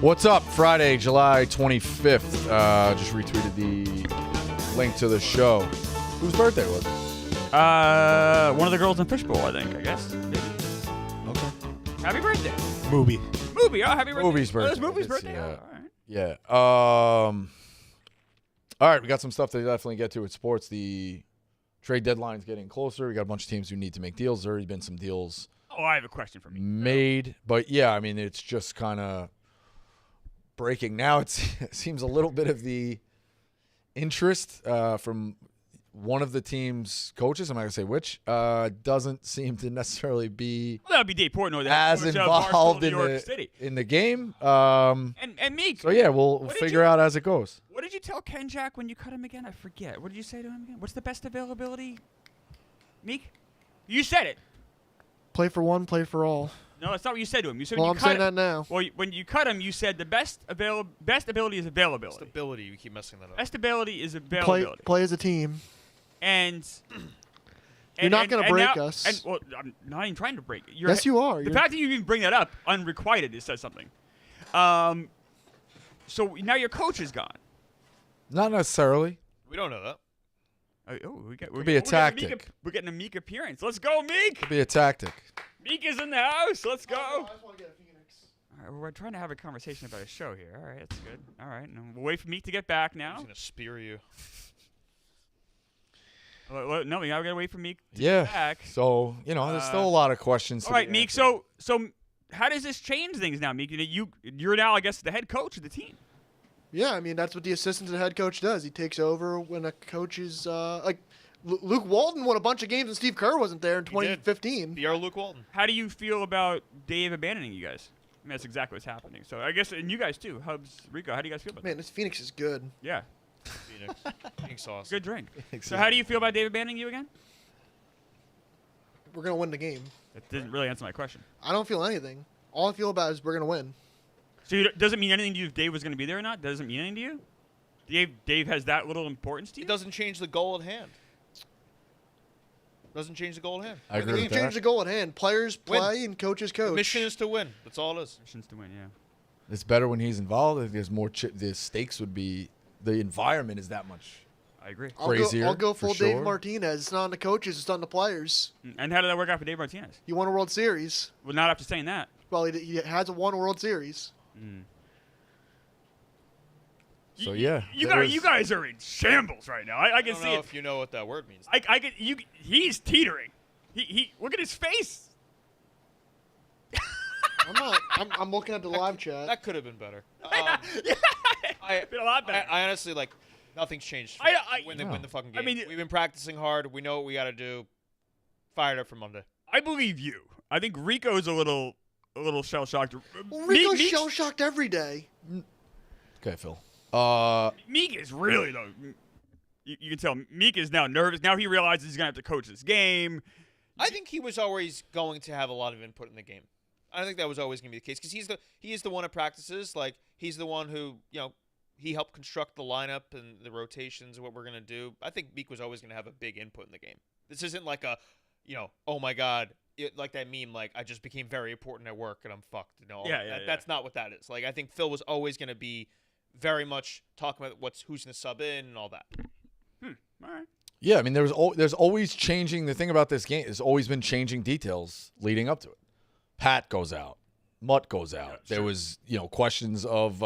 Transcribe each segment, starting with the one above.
What's up? Friday, July 25th. Just retweeted the link to the show. Whose birthday was it? One of the girls in Fishbowl, I think. I guess. Okay. Happy birthday, Movie. Movie. Oh, happy birthday. Movie's birthday. Oh, it's Movie's It's, birthday. yeah. Oh, all right. Yeah. All right, we got some stuff to definitely get to with sports. The trade deadline's getting closer. We got a bunch of teams who need to make deals. There's already been some deals Oh, I have a question for me. made. But, yeah, I mean, it's just kind of breaking now. It seems a little bit of the interest from one of the team's coaches, I'm not going to say which, doesn't seem to necessarily be Well, that would be Dave Portnoy. as involved City. in the game. And Meek. So, yeah, we'll What did figure out as it goes. What did you tell Ken Jack when you cut him again? I forget. What did you say to him again? What's the best availability? Meek? You said it. Play for one, play for all. No, that's not what you said to him. You said Well, when I'm you cut saying him. that now. Well, when you cut him, you said the best ability is availability. Stability, you keep messing that up. Best ability is Play, availability. play as a team. And You're not gonna break now- us. And, well, I'm not even trying to break it. Yes, you are. The You're- fact that you even bring that up unrequited, it says something. So now your coach is gone. Not necessarily. We don't know that. Could be a tactic. We're getting a Meek appearance. Let's go, Meek. Could be a tactic. Meek is in the house. Let's go. I just want to get a Phoenix. All right, we're trying to have a conversation about a show here. All right, that's good. All right, and we'll wait for Meek to get back I'm now. just gonna spear you. No, we gotta wait for Meek to Yeah. get back. So, there's still a lot of questions. All to right, be Meek. answered. So how does this change things now, Meek? You're now, I guess, the head coach of the team. Yeah, I mean, that's what the assistant to the head coach does. He takes over when a coach is Luke Walton won a bunch of games and Steve Kerr wasn't there in did. 2015. Be our Luke Walton. How do you feel about Dave abandoning you guys? I mean, that's exactly what's happening. So I guess, and you guys too, Hubs, Rico. How do you guys feel about Man, this Phoenix is good. that? Yeah, Phoenix. Pink sauce. good drink. So how do you feel about Dave abandoning you again? We're going to win the game. That didn't really answer my question. I don't feel anything. All I feel about is we're going to win. So does it mean anything to you if Dave was going to be there or not? Doesn't mean anything to you? Dave has that little importance to you? It doesn't change the goal at hand. Doesn't change the goal at hand. I agree You with change that. the goal at hand. Players Win. play and coaches coach. The mission is to win. That's all it is. Missions to win, yeah. It's better when he's involved. I think there's more. The stakes would be. The environment is that much. I agree. crazier, I'll go for full sure. Dave Martinez. It's not on the coaches. It's on the players. And how did that work out for Dave Martinez? He won a World Series. Well, not after saying that. Well, he has won a World Series. So yeah, You guys are in shambles right now. I I can don't see know it. if you know what that word means. I can you. He's teetering. He look at his face. I'm not. I'm looking at the live chat. That could have been better. It's been a lot better. I honestly, nothing's changed. Win the fucking game. I mean, we've been practicing hard. We know what we got to do. Fired up for Monday. I believe you. I think Rico's a little shell shocked. Well, Rico's shell shocked every day. Okay, Phil. Meek is really though. You can tell Meek is now nervous. Now he realizes he's gonna have to coach this game. I think he was always going to have a lot of input in the game. I think that was always going to be the case because he is the one at practices. Like he's the one who he helped construct the lineup and the rotations and what we're going to do. I think Meek was always going to have a big input in the game. This isn't like a, oh my God, like that meme. Like I just became very important at work and I'm fucked. That's not what that is. Like I think Phil was always going to be very much talking about who's going to sub in and all that. All right. Yeah, I mean, there's always changing. The thing about this game has always been changing details leading up to it. Pat goes out. Mutt goes out. Yeah, there was, questions of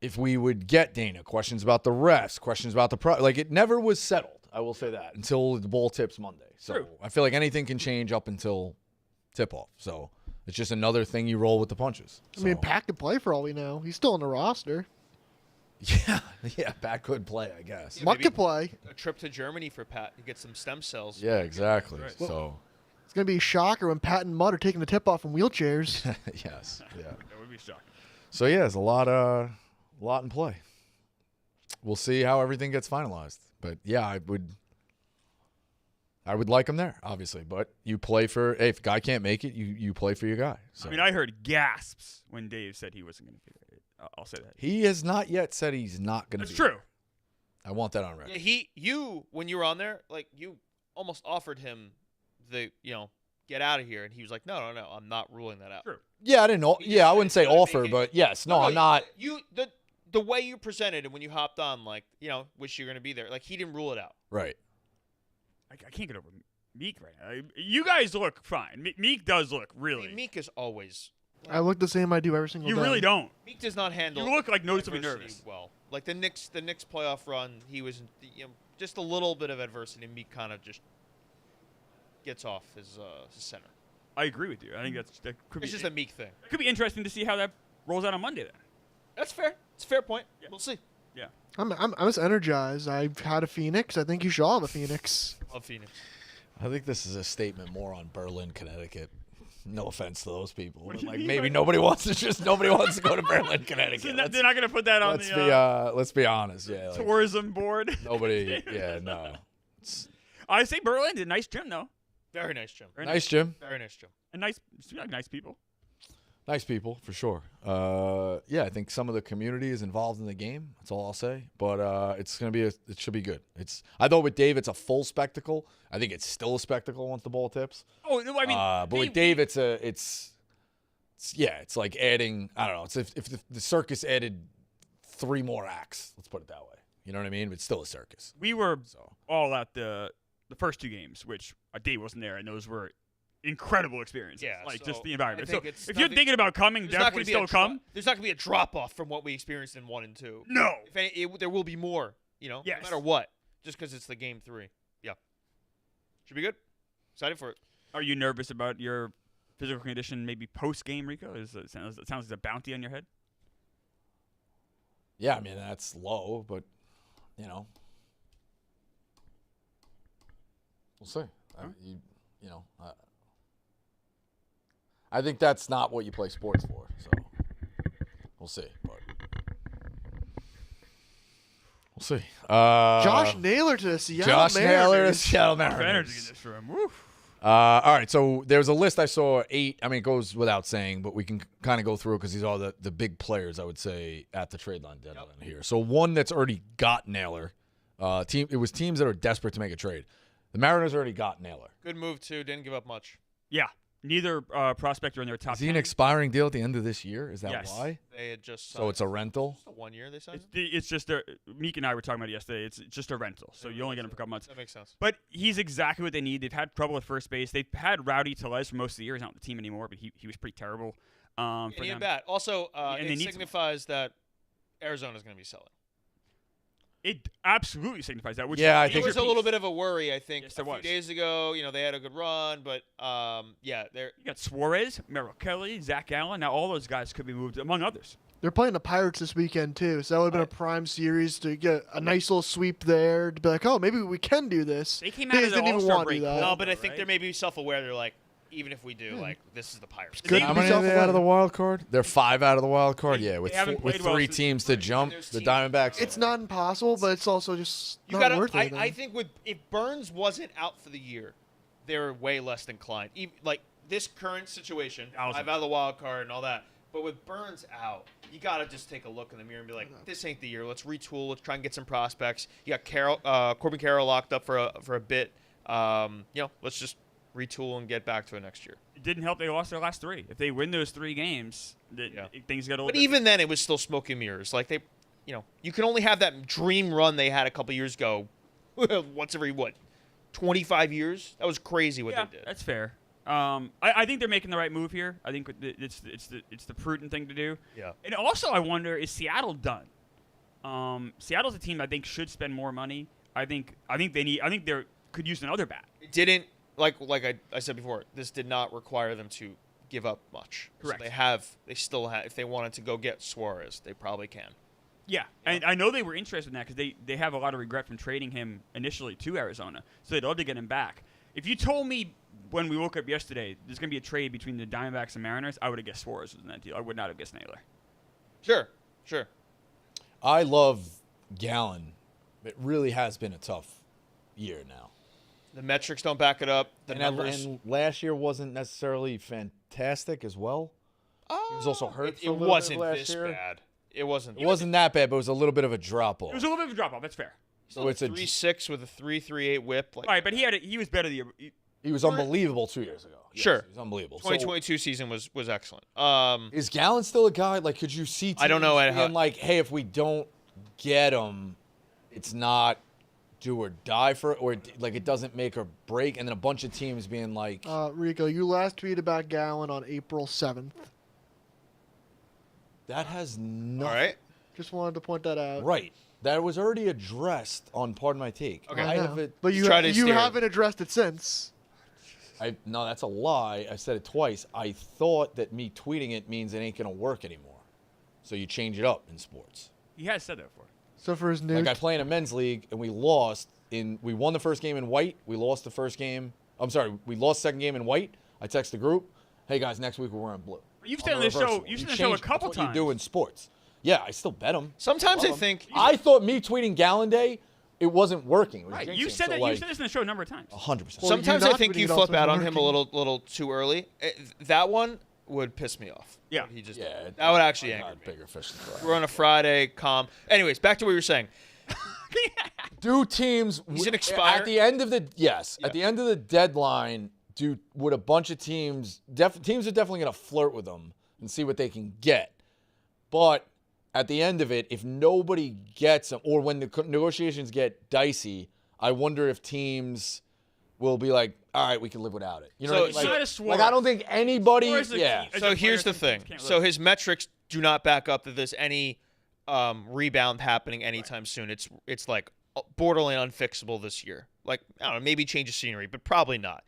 if we would get Dana, questions about the refs, questions about the it never was settled. I will say that until the ball tips Monday. So True. I feel like anything can change up until tip off. So it's just another thing you roll with the punches. I mean, So- Pat could play for all we know. He's still on the roster. Yeah, Pat could play, I guess. Mutt maybe- could play. A trip to Germany for Pat to get some stem cells. Yeah, exactly. Right. So It's gonna be a shocker when Pat and Mutt are taking the tip off in wheelchairs. yes, yeah. That would be shocking. So yeah, there's a lot in play. We'll see how everything gets finalized. But yeah, I would like him there, obviously. But you play for if a guy can't make it, you play for your guy. So I mean, I heard gasps when Dave said he wasn't going to be there. I'll say that. he has not yet said he's not going to That's be. true. There. I want that on record. Yeah, when you were on there, you almost offered him the get out of here. And he was like, no, I'm not ruling that out. True. Yeah, I didn't know. He Yeah, just I wouldn't said say he's gonna offer, make it. but yes, no, I'm not. The way you presented and when you hopped on, like, wish you were gonna be there. Like, he didn't rule it out. Right. I can't get over Meek right now. You guys look fine. Meek does look I really. mean, Meek is always. I look the same I do every single You day. really don't. Meek does not handle. You look like noticeably adversity nervous. well. Like the Knicks playoff run, he was just a little bit of adversity, and Meek kind of just gets off his center. I agree with you. I think that could It's be just a Meek thing. It could be interesting to see how that rolls out on Monday. Then. That's fair. It's a fair point. Yeah. We'll see. Yeah. I was energized. I've had a Phoenix. I think you should all have a Phoenix. Love Phoenix. I think this is a statement more on Berlin, Connecticut. No offense to those people, What but do you like mean? maybe nobody wants to go to Berlin, Connecticut. So they're not going to put that on Let's be honest. Yeah. Like, tourism board. nobody. Yeah. No. I say Berlin did a nice gym though. Very nice, Jim. Very Nice gym. Very nice, Jim. And nice, like nice people. Nice people for sure. Yeah, I think some of the community is involved in the game. That's all I'll say. But it's gonna be it should be good. I thought with Dave it's a full spectacle. I think it's still a spectacle once the ball tips. Oh, no, I mean, but with Dave it's like adding. I don't know. It's if the circus added 3 more acts. Let's put it that way. You know what I mean? But it's still a circus. we were So all at the first 2 games, which Dave wasn't there, and those were incredible experiences. Yeah, like so just the environment. I So think it's if you're thinking about coming, There's not definitely going to be still come. There's not going to be a drop off from what we experienced in 1 and 2. No. There will be more. Yes. No matter what, just because it's the game 3. Yeah. Should be good. Excited for it. Are you nervous about your physical condition maybe post game, Rico? It sounds like a bounty on your head. yeah, I mean that's low, but we'll see. I think that's not what you play sports for. So we'll see. But we'll see. Josh Naylor to the Seattle Josh Naylor to Mariners. Seattle Energy in Mariners. this room. Woof. All right, so there's a list I saw 8. I mean, it goes without saying, but we can kind of go through it because these are the big players, I would say, at the trade line deadline here. So one that's already got Naylor. It was teams that are desperate to make a trade. The Mariners already got Naylor. Good move, too. Didn't give up much. Yeah. Neither prospect are in their top Is he 10. an expiring deal at the end of this year? Is that Yes. why? They had just So it's a rental? Just a 1 year they signed. It's just Meek and I were talking about it yesterday. It's just a rental, so you only get him for a couple months. That makes sense. But he's exactly what they need. They've had trouble at first base. They've had Rowdy Tellez for most of the year. He's not on the team anymore, but he was pretty terrible for And he them. had bat. Also, And they it need signifies that Arizona's going to be selling. It absolutely signifies that. Which Yeah, I is think There was major a little piece. bit of a worry, I think, Yes, a there few was. days ago. They had a good run, but they're You got Suarez, Merrill Kelly, Zach Allen. Now all those guys could be moved, among others. They're playing the Pirates this weekend too, so that would have been a prime series to get a nice little sweep there to be like, oh, maybe we can do this. They came out of just the didn't even All-Star want to do break that. cold. no, but I think right? they're maybe self-aware. They're like, even if we do, like, this is the Pirates. Good How to be many are they out of the self-aware. wild card? They're 5 out of the wild card. Yeah, with They haven't with played well 3 since teams the to jump. there's The teams- Diamondbacks. It's not impossible, but it's also just You not got worth to. it. I think if Burns wasn't out for the year, they're way less inclined. Like this current situation, 1,000. 5 out of the wild card and all that. But with Burns out, you got to just take a look in the mirror and be like, this ain't the year. Let's retool. Let's try and get some prospects. You got Corbin Carroll locked up for a bit. Let's just retool and get back to it next year. It didn't help they lost their last 3. If they win those 3 games, things got a little But bit. even then, it was still smoke and mirrors. Like you can only have that dream run they had a couple years ago. Once every 25 years. That was crazy what yeah, they did. that's fair. I think they're making the right move here. I think it's the prudent thing to do. Yeah. And also, I wonder, is Seattle done? Seattle's a team I think should spend more money. I think they could use another bat. It didn't like I said before. This did not require them to give up much. Correct. So they still have. If they wanted to go get Suarez, they probably can. Yeah, and I know they were interested in that because they have a lot of regret from trading him initially to Arizona, so they'd love to get him back. If you told me when we woke up yesterday there's going to be a trade between the Diamondbacks and Mariners, I would have guessed Suarez was in that deal. I would not have guessed Naylor. Sure. I love Gallen. It really has been a tough year now. The metrics don't back it up. The numbers. And last year wasn't necessarily fantastic as well. He was also hurt It for a little wasn't bit last this year. bad. It wasn't. It wasn't that bad, but it was a little bit of a drop off. It was a little bit of a drop off. That's fair. So it's a 3.6 with a 3.38 whip. Like, All right, but he was better He was unbelievable 2 years ago. Yes, Sure. he was unbelievable. 2022 season was excellent. Is Gallen still a guy? Like, could you see teams I don't know being like, hey, if we don't get him, it's not do or die for it, or like it doesn't make or break, and then a bunch of teams being like, Rico, you last tweeted about Gallen on April 7th. that has nothing. All right. Just wanted to point that out. Right. That was already addressed on Pardon My Take. Okay. I I know. have it. But you Try to steer it. haven't addressed it since. No, that's a lie. I said it twice. I thought that me tweeting it means it ain't gonna work anymore. So you change it up in sports. He has said that before. So for his new Like I play in a men's league and we lost we won the first game in white. We lost the first game. I'm sorry, we lost the second game in white. I text the group, hey guys, next week we're wearing blue. You've On said on the show. reversal. You've said on You the show a change- couple that's what times. you do in sports. Yeah, I still bet them. Sometimes I think I thought me tweeting Gallen Day, it wasn't working. It was Right. jinxing. You said So, that. like, You said this in the show a number of times. 100%. Well, sometimes you I not think tweeting you it flip also out on isn't him a working. little too early. That one would piss me off. Yeah. What he just Yeah, did. That would actually I got anger me. bigger fish to fry. We're on a Friday, calm. Anyways, back to what you were saying. Do teams He's an expire- at the end of the Yeah. at the end of the deadline? Would a bunch of teams teams are definitely going to flirt with them and see what they can get, but at the end of it, if nobody gets them, or when the negotiations get dicey, I wonder if teams will be like, all right, we can live without it. You know, So- what I mean? so- like I don't think anybody. Suarez is a Yeah, key- as So a here's player, the thing. can't So live. his metrics do not back up that there's any rebound happening anytime soon. It's like borderline unfixable this year. Like, I don't know, maybe change of scenery, but probably not.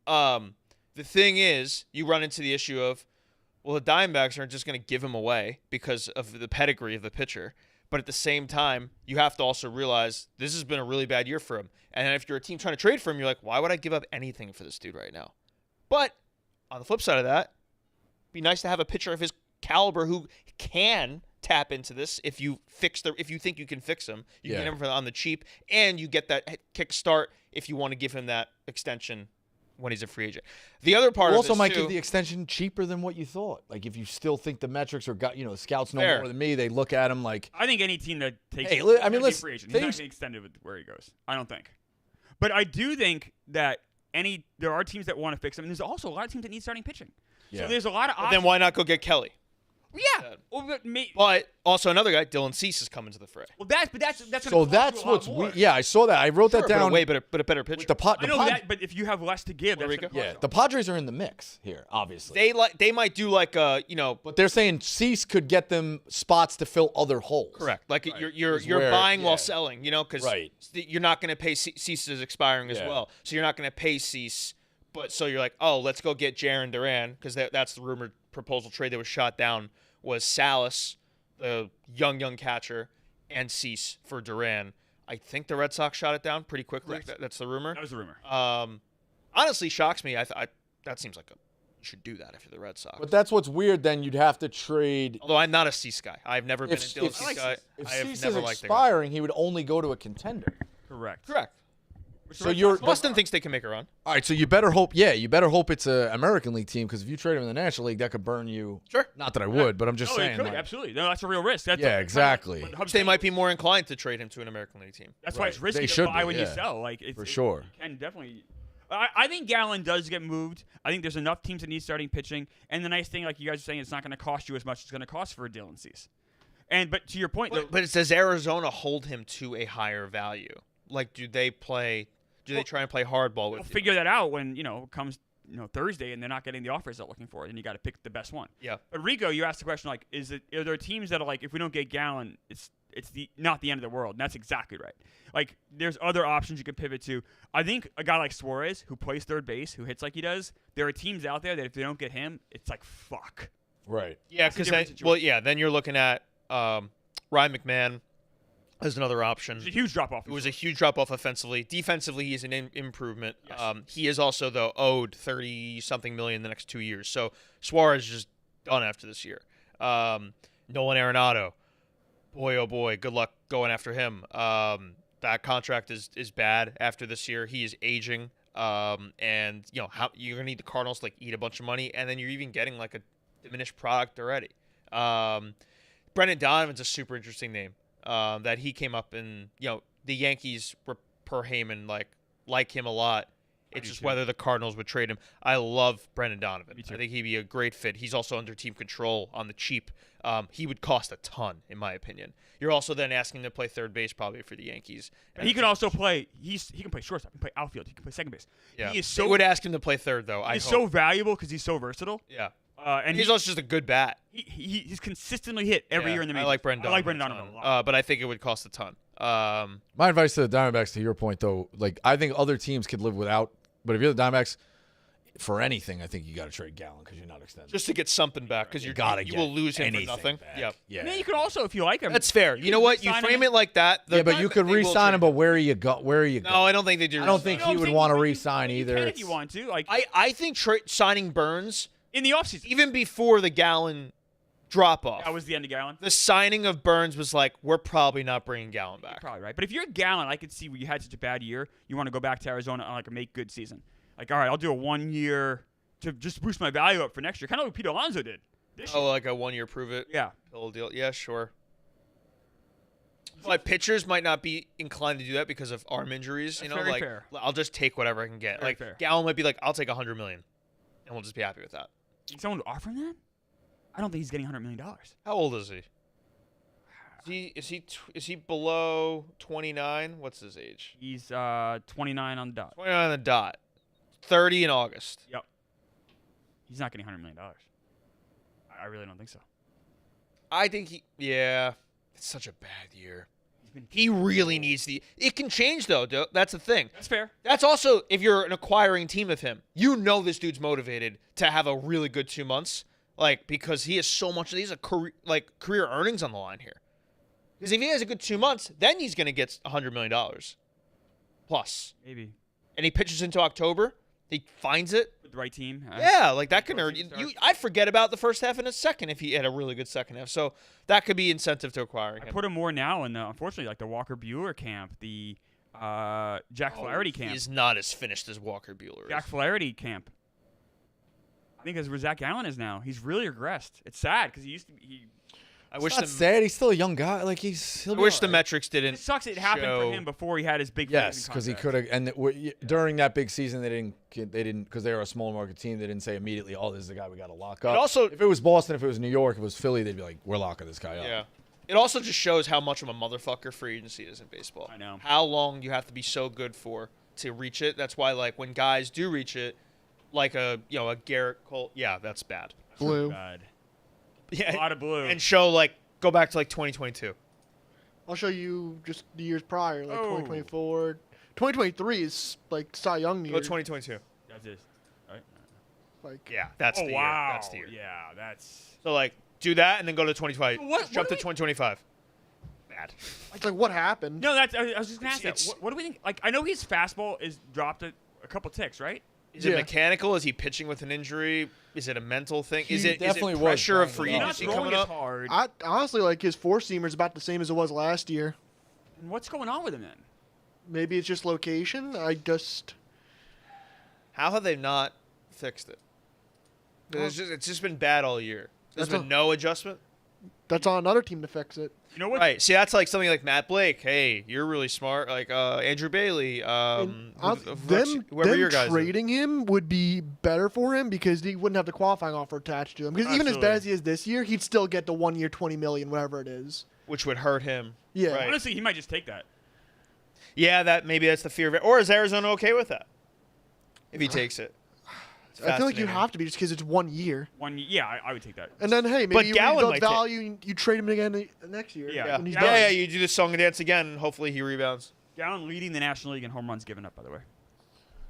The thing is, you run into the issue of, well, the Diamondbacks aren't just going to give him away because of the pedigree of the pitcher. But at the same time, you have to also realize this has been a really bad year for him. And if you're a team trying to trade for him, you're like, why would I give up anything for this dude right now? But on the flip side of that, it'd be nice to have a pitcher of his caliber who can tap into this if you think you can fix him. You Yeah. can get him on the cheap, and you get that kick start if you want to give him that extension when he's a free agent. The other part You of also this might too, give the extension cheaper than what you thought. Like if you still think the metrics are the scouts know Fair. more than me, they look at him like, I think any team that takes Hey, he's I gonna mean, be listen, free agent. He's not things- going to extend it with where he goes. I don't think. But I do think that there are teams that want to fix him, and there's also a lot of teams that need starting pitching. Yeah. So there's a lot of but options. then why not go get Kelly? Yeah. Well, But also another guy, Dylan Cease, is coming to the fray. that's gonna so cost that's you a lot what's more. yeah, I saw that. I wrote Sure, that down. but a better pitcher. with the I know that, but if you have less to give, that's Rico? gonna cost yeah, you. the Padres are in the mix here, obviously. They might do like But they're saying Cease could get them spots to fill other holes. correct. Like you're Is where- buying yeah. while selling, because Right. you're not going to pay Cease is expiring as Yeah. well. So you're not going to pay Cease, but so you're like, oh, let's go get Jarren Duran because that's the rumored proposal trade that was shot down was Salas, the young catcher, and Cease for Duran. I think the Red Sox shot it down pretty quickly. Correct. That's the rumor. That was a rumor. Honestly, shocks me. I that seems like you should do that if you're the Red Sox. But that's what's weird. Then you'd have to trade. Although I'm not a Cease guy. I've never been a If, Dylan if, Cease guy. if I have Cease never is liked the guy. expiring, he would only go to a contender. Correct. Correct. So you're Boston thinks they can make a run. all right. So you better hope. Yeah, you better hope it's a American League team because if you trade him in the National League, that could burn you. Sure. Not that I would, but I'm just Oh, saying. it could, like, absolutely. No, that's a real risk. That's Yeah, exactly. But Which Hubs they State- might be more inclined to trade him to an American League team. That's why it's Right. risky They to should buy be, when you yeah. sell. Like For sure. You can definitely. I think Gallen does get moved. I think there's enough teams that need starting pitching. And the nice thing, like you guys are saying, it's not going to cost you as much as it's going to cost for a Dylan Cease. But to your point, though, But does Arizona hold him to a higher value? Like, do they try and play hardball they'll with you? figure that out when it comes Thursday and they're not getting the offers they're looking for. Then you got to pick the best one. Yeah. But Rico, you asked the question like, are there teams that are like, if we don't get Gallen, it's not the end of the world? And that's exactly right. Like, there's other options you could pivot to. I think a guy like Suarez, who plays third base, who hits like he does, there are teams out there that if they don't get him, it's like fuck. Right. Yeah, It's a different because situation. then you're looking at Ryan McMahon as another option. It's a huge drop off. It was a huge drop off offensively. Defensively, he's an improvement. Yes. He is also though owed 30-something million the next 2 years. So Suarez is just done after this year. Nolan Arenado, boy oh boy, good luck going after him. That contract is bad after this year. He is aging, and how you're gonna need the Cardinals to eat a bunch of money, and then you're even getting like a diminished product already. Brendan Donovan's a super interesting name. That he came up and the Yankees were per Heyman like him a lot, It's do just too. whether the Cardinals would trade him. I love Brendan Donovan. Me too. I think he'd be a great fit. He's also under team control on the cheap. He would cost a ton, in my opinion. You're also then asking him to play third base probably for the Yankees. But he can also play. He can play shortstop. He can play outfield. He can play second base. Yeah. He is They so would ask him to play third, though. he's so valuable because he's so versatile. Yeah. And He's also just a good bat. he's consistently hit every Yeah, year in the I majors. like Brendan I like Donovan Brendan a Donovan a ton. lot. But I think it would cost a ton. My advice to the Diamondbacks, to your point, though, like I think other teams could live without, but if you're the Diamondbacks, for anything, I think you got to trade Gallen because you're not extending. Just to get something back because you get will lose him for anything nothing. back. Yep. Yeah. I mean, you could also, if you like him, That's fair. You know could what? You sign frame him. it like that. Yeah, but you could they will re-sign him. trade But where are you go? Where are you? No, going? I don't think they do. I don't think No, he I'm would saying want to you re-sign you either. can if you want to, like I think signing Burns in the offseason. even before the Gallen drop off. That was the end of Gallen. The signing of Burns was like, we're probably not bringing Gallen back. Probably right. But if you're Gallen, I could see where you had such a bad year, you want to go back to Arizona on like a make good season. Like, all right, I'll do a 1 year to just boost my value up for next year, kind of like Pete Alonso did. This year. Oh, like a 1 year prove it Yeah. pill deal. Yeah, sure. But pitchers might not be inclined to do that because of arm injuries. That's You know, very like fair. I'll just take whatever I can get. Very like fair. Gallen might be like, I'll take $100 million, and we'll just be happy with that. Think someone would offer him that? I don't think he's getting $100 million. How old is he? Is he below 29? What's his age? He's 29 on the dot. 29 on the dot. 30 in August. Yep. He's not getting $100 million. I really don't think so. I think yeah. It's such a bad year. He's been. He really needs it can change though. That's the thing. That's fair. That's also if you're an acquiring team of him, you know this dude's motivated to have a really good 2 months, like because he has so much. He's a career earnings on the line here. Because if he has a good 2 months, then he's gonna get $100 million plus, Maybe and he pitches into October. He finds it. with the right team. Yeah, like that can First earn team you. starts. I'd forget about the first half and a second if he had a really good second half. So that could be incentive to acquiring I him. put him more now in the, unfortunately, like the Walker Buehler camp, the Jack Flaherty camp. He's not as finished as Walker Buehler is. Jack Flaherty camp. I think that's where Zach Allen is now. He's really regressed. It's sad because he used to be. I It's wish not the sad. He's still a young guy. Like he'll I be wish all the right. metrics didn't. It sucks it happened for show- him before he had his big. Yes, because he could have, and during that big season, they didn't, because they were a small market team. They didn't say immediately, "Oh, this is the guy we got to lock up." also- if it was Boston, if it was New York, if it was Philly, they'd be like, "We're locking this guy up." Yeah. It also just shows how much of a motherfucker free agency is in baseball. I know. How long you have to be so good for to reach it. That's why, like, when guys do reach it, like a Garrett Cole, yeah, that's bad. Blue. Bad. Yeah, A lot of blue. and go back to like 2022. I'll show you just the years prior, like Oh. 2024. 2023 is like Cy Young Go year. 2022. That's it. Right? Like Yeah, that's Oh the wow. year. That's the year. Yeah, that's. So like, do that and then go to 25. So what Jump do to we- 2025. Bad. it's like what happened? No, that's. I was just gonna ask that. It's- What do we think? Like, I know his fastball is dropped a couple ticks, right? Is it Yeah. mechanical? Is he pitching with an injury? Is it a mental thing? Is He it definitely was pressure of banged free up. Not agency throwing coming as up? hard. I honestly like his four seamer is about the same as it was last year. And what's going on with him then? Maybe it's just location. How have they not fixed it? It's just been bad all year. There's That's been no adjustment. That's on another team to fix it. You know what? Right. See, that's like something like Matt Blake. Hey, you're really smart. Like Andrew Bailey. Whoever your guys. Trading him would be better for him because he wouldn't have the qualifying offer attached to him. Because even as Absolutely. bad as he is this year, he'd still get the 1 year, $20 million, whatever it is. Which would hurt him. Yeah. Right. Honestly, he might just take that. Yeah, maybe that's the fear of it. Or is Arizona okay with that? If he takes it. It's I feel like you fascinating. have to be just because it's 1 year. Yeah, I would take that. And then hey, maybe But you Gallen rebuild might take- value and you trade him again next year. Yeah. Yeah. When he's Yeah, done. Yeah, you do the song and dance again, and hopefully he rebounds. Gallen leading the National League in home runs given up, by the way.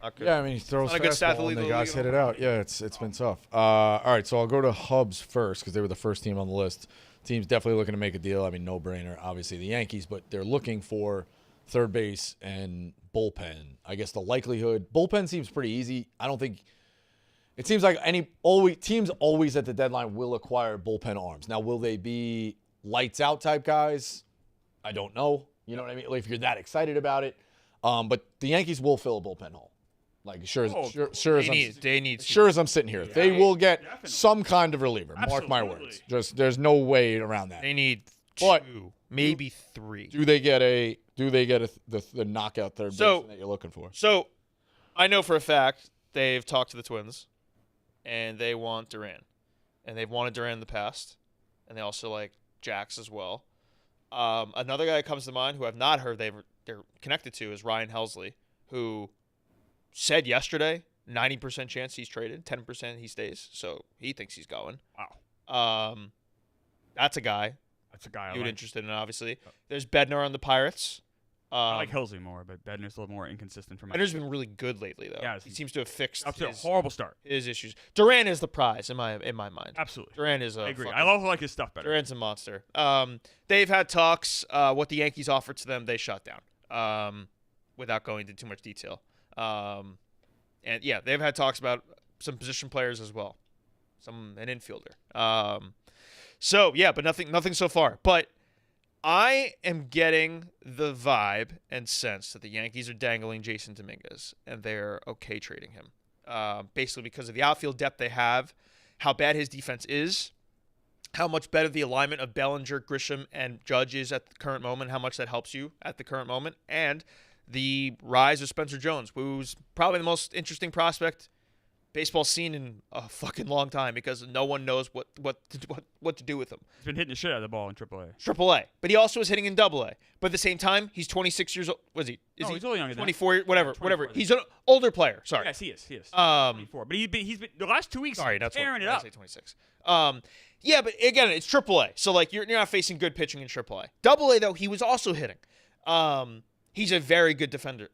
Not good. Yeah, I mean, he throws Not a good stat to fastball lead and the the guys league hit in it home out. Yeah, it's been tough. All right, so I'll go to Hubs first because they were the first team on the list. Team's definitely looking to make a deal. I mean, no-brainer, obviously the Yankees, but they're looking for third base and bullpen. I guess the likelihood bullpen seems pretty easy. I don't think it seems like teams always at the deadline will acquire bullpen arms. Now, will they be lights out type guys? I don't know. You know what I mean? Like, if you're that excited about it. But the Yankees will fill a bullpen hole. Like sure as They need sure as I'm sitting here, they Yeah, will get definitely. some kind of reliever. Mark my Absolutely. words. Just there's no way around that. They need But- 2, maybe 3. Do they get the knockout third So- baseman that you're looking for? So, I know for a fact they've talked to the Twins, and they want Duran. And they've wanted Duran in the past, and they also like Jax as well. Another guy that comes to mind who I've not heard they're connected to is Ryan Helsley, who said yesterday 90% chance he's traded, 10% he stays. So he thinks he's going. Wow. That's a guy. That's a guy you'd like. interested in, obviously. There's Bednar on the Pirates. I like Helsley more, but Bednar's a little more inconsistent for me. Bednar's been really good lately, though. Yeah, he seems to have fixed up to a horrible start. his issues. Duran is the prize in my mind. Absolutely. Duran is I agree. I also like his stuff better. Duran's a monster. They've had talks. What the Yankees offered to them, they shot down. Without going into too much detail. And yeah, they've had talks about some position players as well, an infielder. So yeah, but nothing so far. But I am getting the vibe and sense that the Yankees are dangling Jason Dominguez, and they're okay trading him, basically because of the outfield depth they have, how bad his defense is, how much better the alignment of Bellinger, Grisham, and Judge is at the current moment, how much that helps you at the current moment, and the rise of Spencer Jones, who's probably the most interesting prospect baseball's seen in a fucking long time because no one knows what to do with him. He's been hitting the shit out of the ball in AAA. AAA, but he also is hitting in AA. But at the same time, he's 26 years old. Was he? He's a little younger than 24, whatever. 24. He's an older player. Sorry. Yes, he is. 24. But he's been the last 2 weeks. Sorry, that's tearing what it up. I say 26. Yeah, but again, it's AAA. So like you're not facing good pitching in AAA. AA though, he was also hitting. He's a very good defender,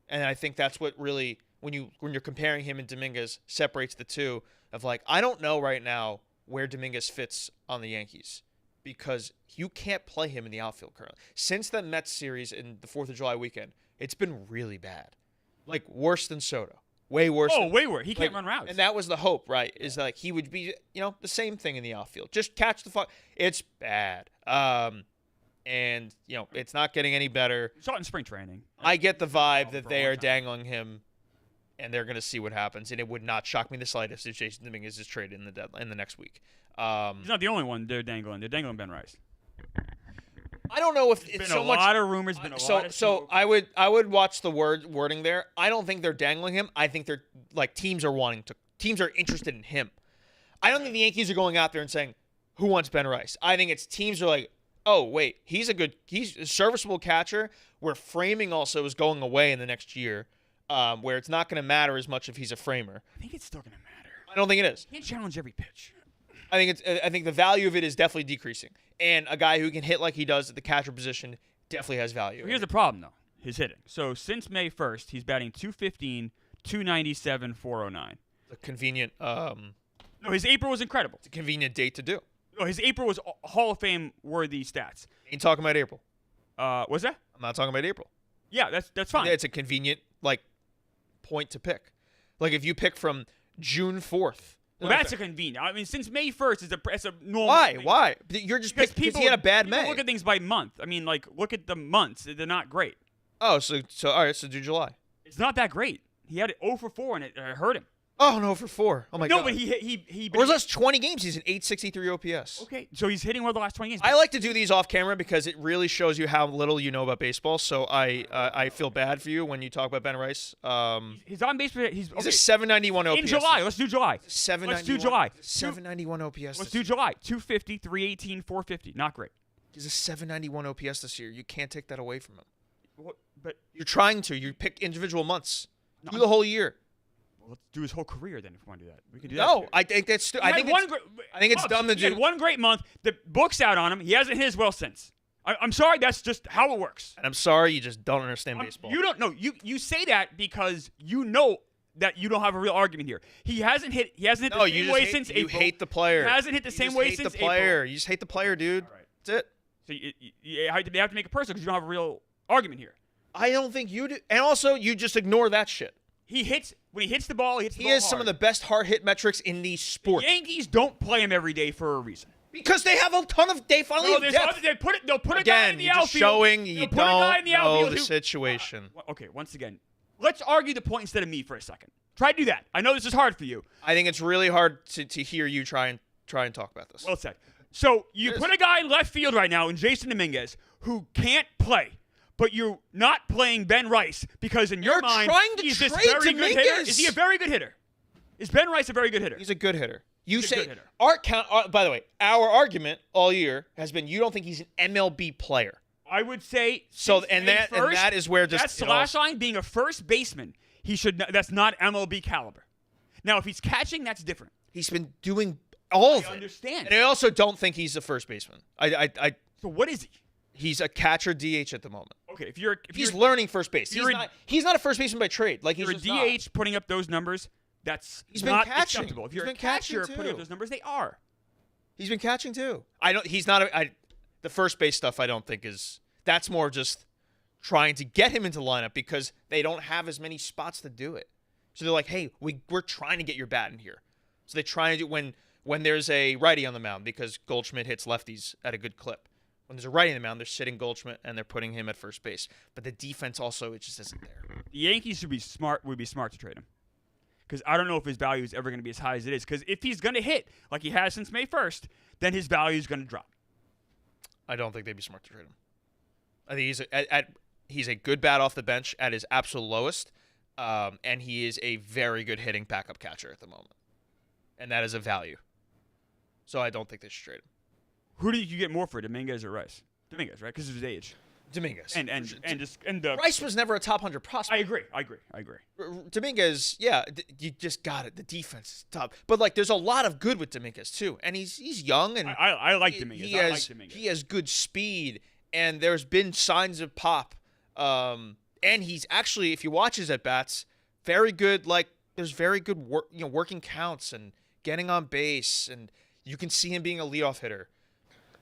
and I think that's what really when you're comparing him and Dominguez separates the two of like I don't know right now where Dominguez fits on the Yankees because you can't play him in the outfield currently. Since the Mets series in the 4th of July weekend, it's been really bad, like worse than Soto. Way worse. Way worse. He can't run routes. And that was the hope, right? Is like he would be, the same thing in the outfield. Just catch the fuck. It's bad. And it's not getting any better. You saw it in spring training. I get the vibe that they are dangling him, and they're going to see what happens. And it would not shock me the slightest if Jason Dominguez is traded in the next week. He's not the only one they're dangling. They're dangling Ben Rice. I don't know if it's been so a much. lot of rumors. Been a lot of so I would watch the wording there. I don't think they're dangling him. I think they're like teams are interested in him. I don't think the Yankees are going out there and saying who wants Ben Rice. I think it's teams are like, oh wait, he's a serviceable catcher. Where framing also is going away in the next year, where it's not going to matter as much if he's a framer. I think it's still going to matter. I don't think it is. He can't challenge every pitch. I think the value of it is definitely decreasing. And a guy who can hit like he does at the catcher position definitely has value. Here's the problem, though. His hitting. So since May 1st, he's batting .215, .297, .409. A convenient. No, his April was incredible. It's a convenient date to do. No, his April was Hall of Fame worthy stats. Ain't talking about April. Was that? I'm not talking about April. Yeah, that's fine. It's a convenient point to pick. Like if you pick from June 4th. Well, that's a convenient. I mean, since May 1st it's a normal. Why? thing. Why? You're just because he had a bad people May. Look at things by month. I mean, look at the months. They're not great. Oh, so all right. So do July. It's not that great. He had it 0 for 4 and it hurt him. Oh no, for 4. Oh my god. No, but he. Or his last 20 games, he's an 863 OPS. Okay, so he's hitting one of the last 20 games. I like to do these off camera because it really shows you how little you know about baseball. So I feel bad for you when you talk about Ben Rice. He's on base. He's a 791 OPS. in July. Let's do July. 791. Let's do July. 791 OPS. Let's do July. 250, 318, 450. Not great. He's a 791 OPS this year. You can't take that away from him. But you're trying to. You pick individual months. Do the whole year. Let's do his whole career then if we want to do that. We can do that. No, I think that's. I think it's dumb to do. He had one great month. The book's out on him. He hasn't hit as well since. I'm sorry. That's just how it works. And I'm sorry. You just don't understand baseball. You don't know. You say that because you know that you don't have a real argument here. He hasn't hit. He hasn't hit the same way since April. You hate the player. He hasn't hit the same way since April. You just hate the player, dude. All right. That's it. So you have to make it personal because you don't have a real argument here. I don't think you do. And also, you just ignore that shit. When he hits the ball, he has some of the best hard hit metrics in the sport. The Yankees don't play him every day for a reason. Because they have a ton of they finally have depth. They'll put a guy in the outfield. Just showing you don't know the situation. Okay, once again, let's argue the point instead of me for a second. Try to do that. I know this is hard for you. I think it's really hard to hear you try and talk about this. Well said. So you put a guy in left field right now in Jason Dominguez who can't play, but you're not playing Ben Rice because in your You're mind, trying to he's this trade very good hitter. Dominguez. Is he a very good hitter? Is Ben Rice a very good hitter? He's a good hitter. You He's a say good hitter. Art count. By the way, our argument all year has been you don't think he's an MLB player. I would say So since and May that 1st, and that is where just that slash line being a first baseman, he should. That's not MLB caliber. Now, if he's catching, that's different. he's been doing all of I it. understand. And I also don't think he's a first baseman. So what is he? He's a catcher DH at the moment. Okay, if He's you're, learning first base. you're He's not a first baseman by trade. Like you're he's a just DH putting up those numbers, that's He's been not catching. acceptable. If He's you're a been catching catcher putting up too. those numbers, they are. He's been catching too. I don't. He's not. The first base stuff I don't think is. That's more just trying to get him into the lineup because they don't have as many spots to do it. So they're like, hey, we're trying to get your bat in here. So they try and do when there's a righty on the mound because Goldschmidt hits lefties at a good clip. When there's a righty on the mound, they're sitting Goldschmidt and they're putting him at first base. But the defense also it just isn't there. The Yankees would be smart to trade him. Because I don't know if his value is ever going to be as high as it is. Because if he's going to hit like he has since May 1st, then his value is going to drop. I don't think they'd be smart to trade him. I think he's a good bat off the bench at his absolute lowest, and he is a very good hitting backup catcher at the moment, and that is a value. So I don't think they should trade him. Who do you get more for, Dominguez or Rice? Dominguez, right? Because of his age. Dominguez And Rice was never a top 100 prospect. I agree. Dominguez, yeah, you just got it. The defense is top, but like there's a lot of good with Dominguez too, and he's young and I like Dominguez. He has good speed, and there's been signs of pop. And he's actually, if you watch his at bats, very good. Like there's very good working counts and getting on base, and you can see him being a leadoff hitter.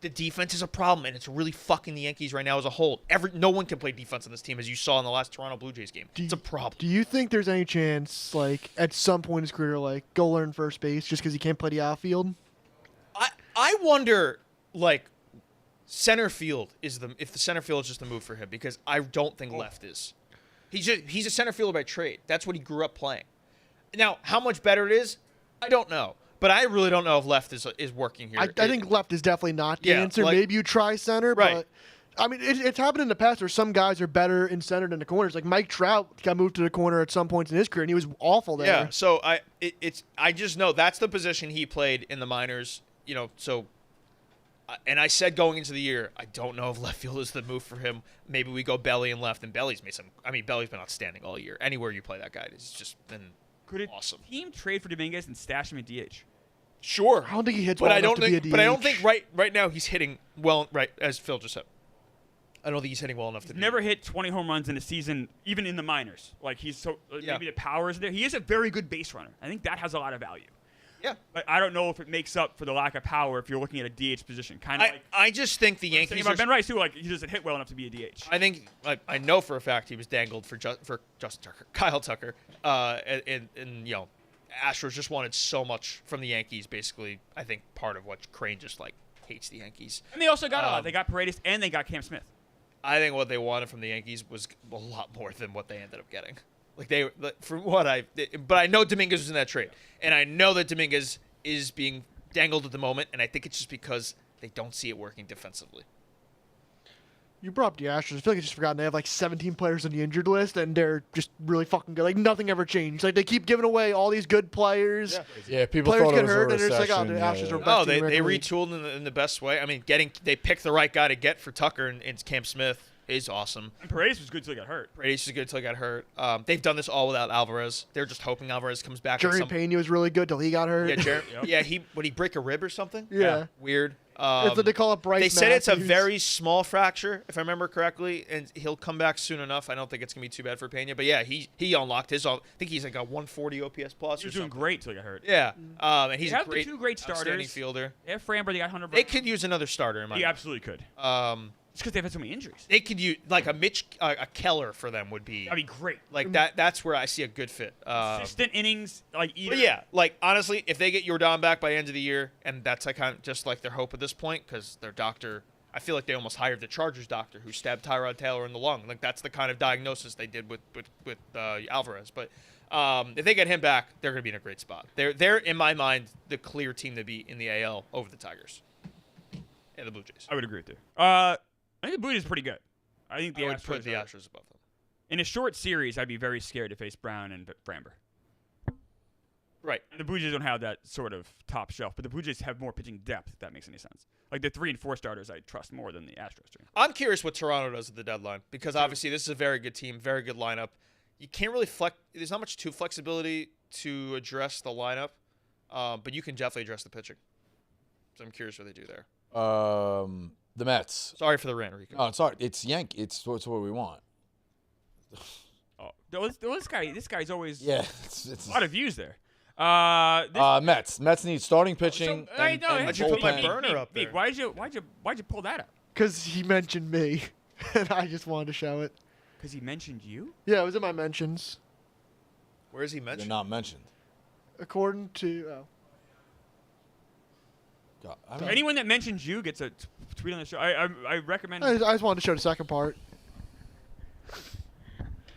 The defense is a problem, and it's really fucking the Yankees right now as a whole. No one can play defense on this team, as you saw in the last Toronto Blue Jays game. It's a problem. Do you think there's any chance, like, at some point in his career, like, go learn first base just because he can't play the outfield? I wonder, like, center field if the center field is just a move for him, because I don't think left is. He's a center fielder by trade. That's what he grew up playing. Now, how much better it is, I don't know. But I really don't know if left is working here. I think left is definitely not the Yeah, answer. like- Maybe you try center, Right. but I mean, it's happened in the past where some guys are better in center than the corners. Like Mike Trout got moved to the corner at some points in his career, and he was awful there. Yeah, so I just know that's the position he played in the minors. And I said going into the year, I don't know if left field is the move for him. Maybe we go Belly and left, and Belly's made some. I mean, Belly's been outstanding all year. Anywhere you play that guy, it's just been awesome. Team trade for Dominguez and stash him at DH? Sure, I don't think he hits but well I don't enough to think. be a DH. But I don't think right now he's hitting well. Right as Phil just said, I don't think he's hitting well enough to be. Never hit 20 home runs in a season, even in the minors. Like Yeah. maybe the power is there. He is a very good base runner. I think that has a lot of value. Yeah, But I don't know if it makes up for the lack of power if you're looking at a DH position. Kind of like I just think the saying Yankees about are. Ben Rice too. Like he doesn't hit well enough to be a DH. I think I know for a fact he was dangled for Justin Tucker, Kyle Tucker, and Astros just wanted so much from the Yankees. Basically, I think part of what Crane just like hates the Yankees. And they also got a lot. They got Paredes and they got Cam Smith. I think what they wanted from the Yankees was a lot more than what they ended up getting. But I know Dominguez was in that trade, and I know that Dominguez is being dangled at the moment, and I think it's just because they don't see it working defensively. You brought up the Astros. I feel like I just forgotten they have like 17 players on the injured list, and they're just really fucking good. Like nothing ever changed. Like they keep giving away all these good players. Yeah, people Players thought get it was hurt, a and it's like, oh, recession. the Astros are yeah. best Oh, team in the they American League. retooled in the best way. I mean, they picked the right guy to get for Tucker, and it's Cam Smith. He's awesome. And Paredes was good till he got hurt. Paredes is good until he got hurt. They've done this all without Alvarez. They're just hoping Alvarez comes back. Jerry Pena was really good till he got hurt. Yeah, would he break a rib or something? Yeah. Weird. That's what they call it. Bryce They said it's a Matthews. very small fracture, if I remember correctly, and he'll come back soon enough. I don't think it's gonna be too bad for Pena. But yeah, he unlocked his. I think he's like a 140 OPS plus. He Or was doing something. great till he got hurt. Yeah, and he's They a have the great, two great outstanding starters. fielder. They have Framber. They got Hunter. They could use another starter in my. He mind. absolutely could. It's because they've had so many injuries. They could use like a Keller for them would be. That'd be great. Like that. That's where I see a good fit. Assistant innings, like either. But yeah, like honestly, if they get Yordan back by the end of the year, and that's like kind of just like their hope at this point, because their doctor, I feel like they almost hired the Chargers doctor who stabbed Tyrod Taylor in the lung. Like that's the kind of diagnosis they did with Alvarez. But if they get him back, they're going to be in a great spot. They're in my mind the clear team to beat in the AL over the Tigers and the Blue Jays. I would agree with you. I think the Blue Jays is pretty good. I think the I would Astros put the are- Astros above them. In a short series, I'd be very scared to face Brown and Framber. Right. And the Blue Jays don't have that sort of top shelf, but the Blue Jays have more pitching depth, if that makes any sense. Like the 3 and 4 starters, I trust more than the Astros do. I'm curious what Toronto does at the deadline because obviously this is a very good team, very good lineup. You can't really there's not much flexibility to address the lineup, but you can definitely address the pitching. So I'm curious what they do there. The Mets. Sorry for the rant, Rico. Oh, sorry. It's Yankee. It's what we want. Oh, this guy's always Yeah, it's a lot of views there. Mets. Mets need starting pitching. I and, know. and Why'd you put my bullpen. burner up Vic, there? why'd you pull that up? Because he mentioned me, and I just wanted to show it. Because he mentioned you. Yeah, it was in my mentions. Where is he They're mentioned? not mentioned. According to God, I mean, Anyone that mentions you gets a tweet on the show. I recommend. I just wanted to show the second part.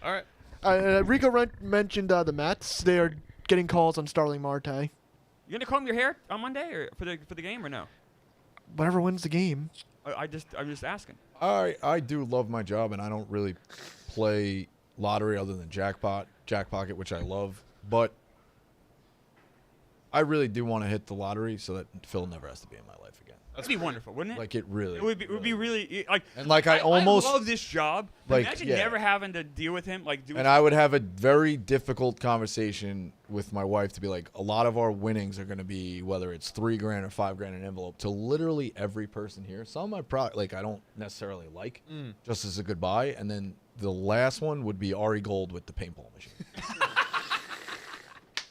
All right. Rico mentioned the Mets. They are getting calls on Starling Marte. You gonna comb your hair on Monday or for the game or no? Whatever wins the game. I'm just asking. I do love my job, and I don't really play lottery other than Jackpocket, which I love. But I really do want to hit the lottery so that Phil never has to be in my life again. That'd be wonderful, wouldn't it? Like it really. It would be really like. And like I almost love this job. like, Imagine yeah. never having to deal with him. Like, and I would have a very difficult conversation with my wife to be like, a lot of our winnings are going to be whether it's $3,000 or $5,000 in an envelope to literally every person here. Some I I don't necessarily like, just as a goodbye, and then the last one would be Ari Gold with the paintball machine.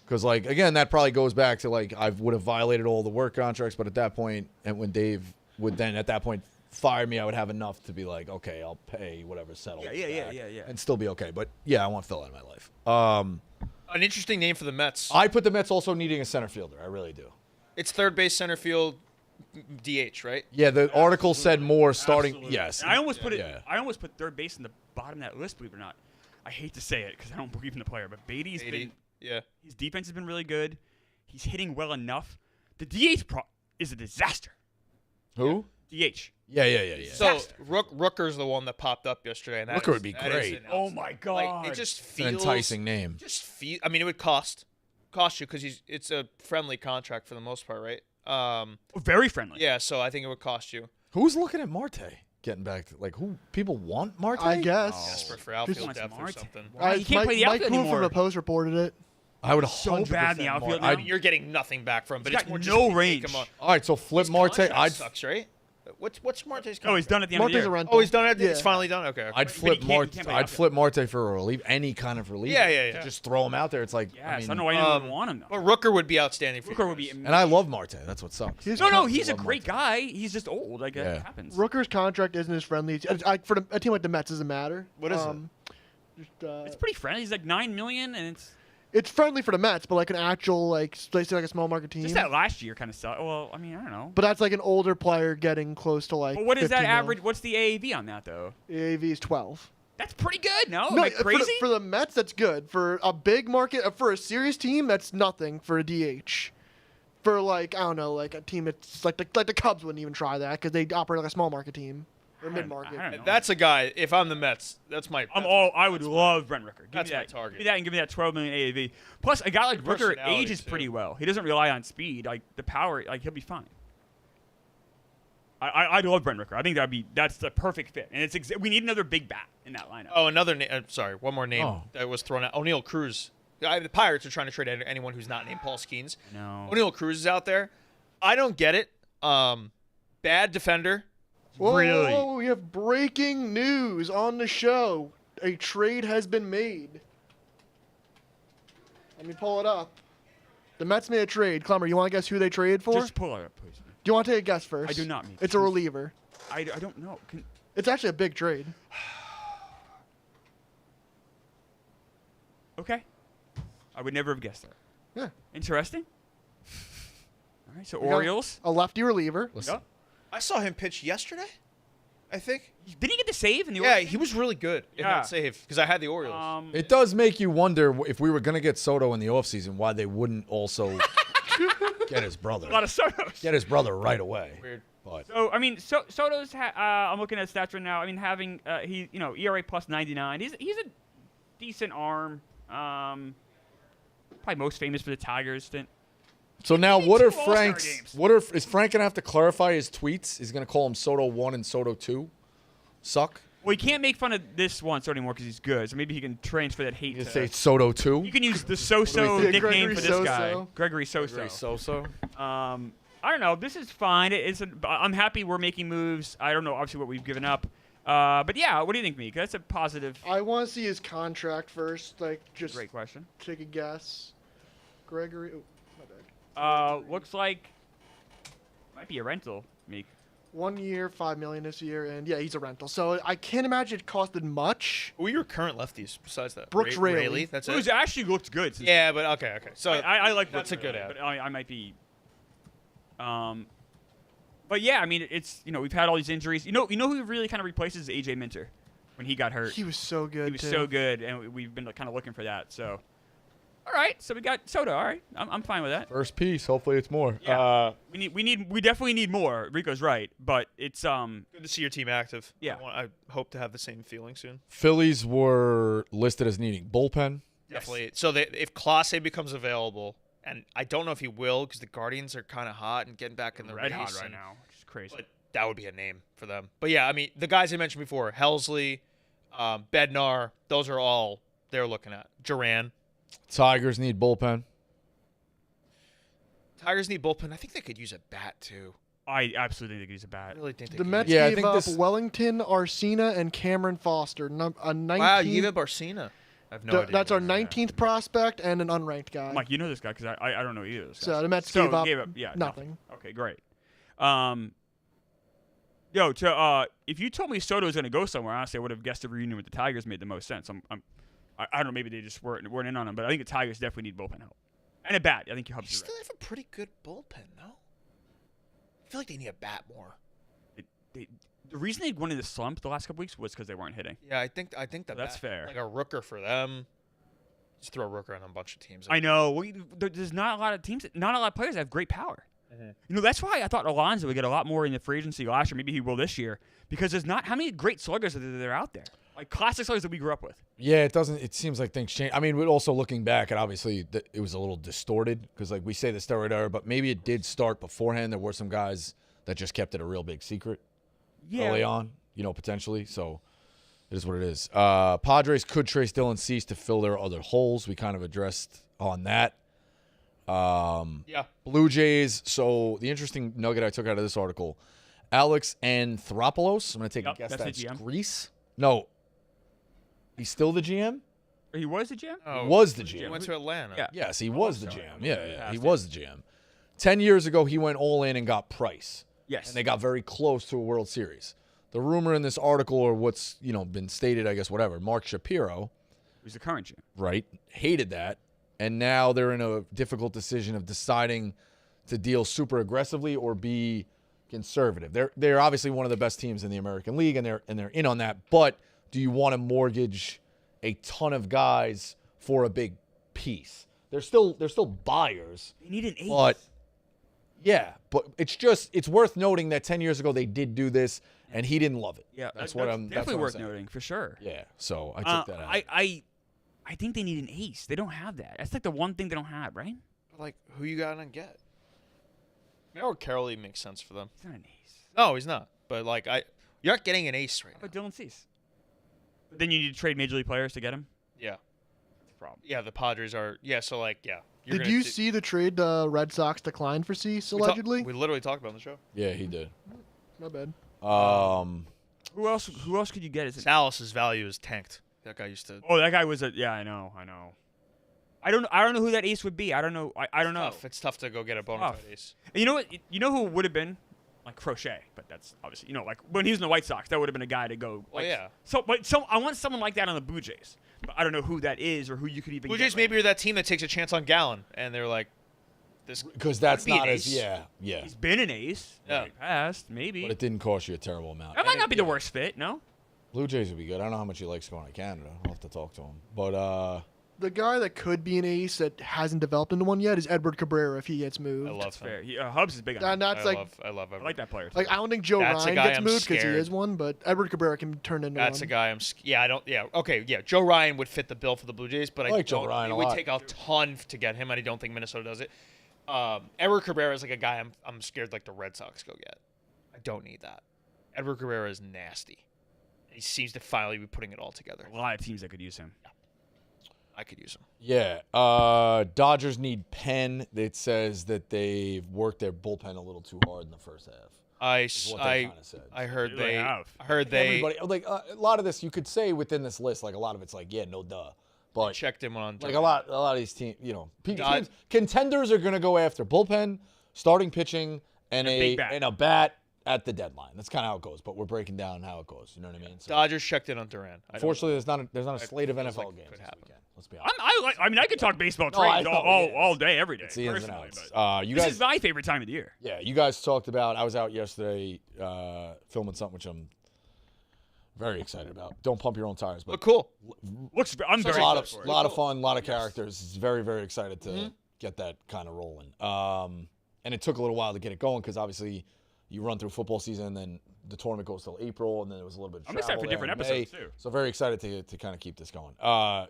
Because, like, again, that probably goes back to, like, I would have violated all the work contracts, but at that point, and when Dave would then, at that point, fire me, I would have enough to be like, okay, I'll pay whatever settles Yeah. and still be okay. But, yeah, I want Phil out of my life. An interesting name for the Mets. I put the Mets also needing a center fielder. I really do. It's third base, center field, DH, right? Yeah, the article said more starting. Absolutely. Yes. And I almost put it. Yeah. I almost put third base in the bottom of that list. Believe it or not, I hate to say it because I don't believe in the player, but Beatty's been. Yeah. His defense has been really good. He's hitting well enough. The DH is a disaster. Who? DH. Yeah. So Rooker's the one that popped up yesterday, and that Rooker is- would be that is great. an Oh outs- my God. Like it just It's an feels enticing name. I mean, it would cost you because it's a friendly contract for the most part, right? Very friendly. Yeah. So I think it would cost you. Who's looking at Marte? Getting back to, like, who people want Marte? I guess. Desperate for outfield wants depth or Marte. something. Why? He can't play the outfield Mike Cool anymore. from the Post reported it. I would So 100% bad in the outfield Marte. now. You're getting nothing back from, but He's it's got more no just take range. him on. All right, so flip His Marte. contract sucks, right? What's Marte's contract? Oh, he's done at the end of the Marte's year. a rental. Oh, he's done it. It's Yeah. finally done. Okay. I'd But he flip can't- Marte. he can't play I'd outfield. flip Marte for a relief, any kind of relief. Yeah. Just throw him out there. It's like, Yes, I I mean, don't know why anyone would want him though. But Rooker would be outstanding for Rooker you would be. guys. and I love Marte. That's what sucks. He's No, con- he's a Love great Marte. guy. He's just old. Like Yeah. that happens. Rooker's contract isn't as friendly. For a team like the Mets, doesn't matter. What is Just, It's pretty friendly. He's like $9 million, and it's friendly for the Mets, but like an actual like say like a small market team. just that last year kind of sucked. Well, I mean, I don't know. But that's like an older player getting close to like. But what is that 15 mil. average? What's the AAV on that though? AAV is 12. That's pretty good. No, No, like for crazy. for the Mets, that's good. For a big market, for a serious team, that's nothing for a DH. For like I don't know, like a team that's like the Cubs wouldn't even try that because they operate like a small market team or I mid don't market. know. That's a guy. If I'm the Mets, that's my. I would love Brent Rooker. Give That's me my that. target. Give me that and give me that 12 million AAV. Plus, a guy like Good Rooker personality, ages too. pretty well. He doesn't rely on speed. Like the power, like he'll be fine. I'd love Brent Rooker. I think that's the perfect fit. And we need another big bat in that lineup. Oh, another name. Sorry, one more name Oh. that was thrown out. O'Neal Cruz. The Pirates are trying to trade anyone who's not named Paul Skeens. No. O'Neal Cruz is out there. I don't get it. Bad defender. Whoa, Really? whoa, we have breaking news on the show. A trade has been made. Let me pull it up. The Mets made a trade. Clemmer, you want to guess who they traded for? Just pull it up, please. Do you want to take a guess first? I do not, Meek. It's a reliever. I don't know. It's actually a big trade. Okay. I would never have guessed that. Yeah. Interesting. All right, so We got Orioles. A lefty reliever. Listen, Yep. I saw him pitch yesterday. I think. Didn't he get the save in the Yeah, Orioles he was really good in Yeah. that save because I had the Orioles. it does make you wonder if we were going to get Soto in the offseason, why they wouldn't also get his brother. a lot of Sotos. Get his brother right away. Weird. But So I mean, Soto's. I'm looking at stats right now. I mean, having ERA plus 99. He's a decent arm. Probably most famous for the Tigers stint. so now, need what two are All-Star Frank's? games. Is Frank gonna have to clarify his tweets? He's gonna call him Soto 1 and Soto 2. Suck. Well, he can't make fun of this one Soto anymore because he's good. So maybe he can transfer that hate You to. say Soto 2. You can use the So-So What do we think? nickname Gregory for this guy, So-So. Gregory So-So. So. I don't know. This is fine. I'm happy we're making moves. I don't know, obviously, what we've given up. But yeah, what do you think, Meek? That's a positive. I want to see his contract first. Like, just Great question. take a guess. Gregory. Oh, my bad. Looks like might be a rental, Meek. 1 year, $5 million this year, and yeah, he's a rental. So I can't imagine it costed much. Who are your current lefties besides that? Brooks Raley. Raley. That's Who's it. actually looked good. Since Yeah, but okay. So I like that's Brooks a good Raley, ad. but I might be. But yeah, I mean, it's we've had all these injuries. You know who really kind of replaces AJ Minter when he got hurt. He was so good. He was too. so good, and we've been kind of looking for that. So, all right, so we got Soto. All right, I'm fine with that. First piece. Hopefully, it's more. Yeah. We definitely need more. Rico's right, but it's good to see your team active. Yeah. I hope to have the same feeling soon. Phillies were listed as needing bullpen. Definitely. So if Clase becomes available, and I don't know if he will because the Guardians are kind of hot and getting back in the red race hot right and- now, which is crazy. But that would be a name for them. But yeah, I mean, the guys I mentioned before, Helsley, Bednar, those are all they're looking at. Duran. Tigers need bullpen. Tigers need bullpen. I think they could use a bat too. I absolutely think he's a I bat. really think they The could Mets use Yeah, I gave think up this- Wellington, Arcina, and Cameron Foster. A 19, Wow, you gave up Arcina. I have no idea. That's our who that is. 19th prospect and an unranked guy. Mike, you know this guy because I don't know either of those guys. So the Mets So gave up yeah, nothing. Okay, great. If you told me Soto was going to go somewhere, honestly, I would have guessed the reunion with the Tigers made the most sense. I don't know, maybe they just weren't in on him, but I think the Tigers definitely need bullpen help and a bat. I think you help. You still have a pretty good bullpen, though. I feel like they need a bat more. The reason they went into slump the last couple weeks was because they weren't hitting. Yeah, I think the That's bat- fair. Like a Rooker for them. Just throw a Rooker on a bunch of teams. I know. There's not a lot of teams, not a lot of players that have great power. That's why I thought Alonso would get a lot more in the free agency last year. Maybe he will this year because there's not how many great sluggers are there out there, like classic sluggers that we grew up with. Yeah, it doesn't. It seems like things change. I mean, also looking back, and obviously it was a little distorted because, like we say, the steroid era, but maybe it did start beforehand. There were some guys that just kept it a real big secret early on, potentially. So it is what it is. Padres could trace Dylan Cease to fill their other holes. We kind of addressed on that. Yeah. Blue Jays. So the interesting nugget I took out of this article, Alex Anthopoulos. I'm going to take a guess that's the that's GM. Greece. No. He's still the GM? He was the GM. Oh, Was the he GM. went to Atlanta. Yeah. Yes, he was the sorry. GM. Yeah, Past he it. was the GM. 10 years ago, he went all in and got Price. Yes. And they got very close to a World Series. The rumor in this article, or what's been stated, I guess, whatever, Mark Shapiro, Who's the current GM? right, hated that. And now they're in a difficult decision of deciding to deal super aggressively or be conservative. They're obviously one of the best teams in the American League, and they're in on that. But do you want to mortgage a ton of guys for a big piece? They're still buyers. They need an ace. But yeah, but it's worth noting that 10 years ago they did do this, and he didn't love it. yeah, that's what I'm. definitely that's what I'm worth saying. noting for sure. Yeah, so I took that out. I think they need an ace. They don't have that. That's like the one thing they don't have, right? Like, who you got to get? Howard Carroll makes sense for them. He's not an ace. No, he's not. But, like, you're not getting an ace right How now. about Dylan Cease? But then you need to trade major league players to get him. Yeah. That's a problem. Yeah, the Padres are. Yeah, so, like, yeah. you're Did gonna you do- see the trade the Red Sox declined for Cease, we ta- allegedly? we literally talked about it on the show. Yeah, he did. My bad. Who else could you get? Is it? Salas's value is tanked. That guy used to. Oh, that guy was a. Yeah, I know. I don't know who that ace would be. I don't know. I don't know. Tough. It's tough to go get a bona Tough. fide ace. And you know what? You know who would have been like Crochet, but that's obviously like when he was in the White Sox, that would have been a guy to go. Like, yeah. So I want someone like that on the Blue Jays, but I don't know who that is or who you could even. Blue get Jays right maybe are that team that takes a chance on Gallon, and they're like, this. Because that's Could be an not as ace. yeah. He's been an ace. Yeah. in the past, maybe. But it didn't cost you a terrible amount. That might not be the worst fit. No. Blue Jays would be good. I don't know how much he likes going to Canada. I'll have to talk to him. But The guy that could be an ace that hasn't developed into one yet is Edward Cabrera if he gets moved. I love That's him. fair. Hubs is big on him. And that's I love I like that player. Too. like I don't think Joe That's a Ryan guy gets I'm moved because he scared. is one, but Edward Cabrera can turn into That's one. a guy yeah, I don't. Yeah, okay, yeah. Joe Ryan would fit the bill for the Blue Jays, but I I like Joe don't. Ryan It a would lot. take a ton to get him, and I don't think Minnesota does it. Edward Cabrera is like a guy I'm scared like the Red Sox go get. I don't need that. Edward Cabrera is nasty. He seems to finally be putting it all together. A lot of teams that could use him. I could use him. Yeah. Dodgers need Penn. It says that they've worked their bullpen a little too hard in the first half. Is what they kinda said. I heard They they. have. I heard they Everybody, like a lot of this, you could say within this list, like a lot of it's like, yeah, no duh. But checked him on. like a lot of these teams, God. teams, contenders are going to go after bullpen, starting pitching, and A big bat. and a bat at the deadline. That's kind of how it goes. But we're breaking down how it goes. You know what I mean? So, Dodgers checked in on Duran. unfortunately, there's not a slate of feels NFL like it games could this happen. weekend. Let's be honest. I mean, I could talk baseball No, I trades know, all yeah. day, every day. It's the ins and Personally, outs. but You this guys, is my favorite time of the year. yeah, you guys talked about. I was out yesterday filming something which I'm very excited about. Don't pump your own tires, but But cool. Looks. I'm a very lot excited of for it. lot of fun, a lot of characters. It's very, very excited to Mm-hmm. get that kind of rolling. And it took a little while to get it going because obviously you run through football season, and then the tournament goes till April, and then there was a little bit of I'm excited travel for there different in May. episodes, too. So very excited to kind of keep this going.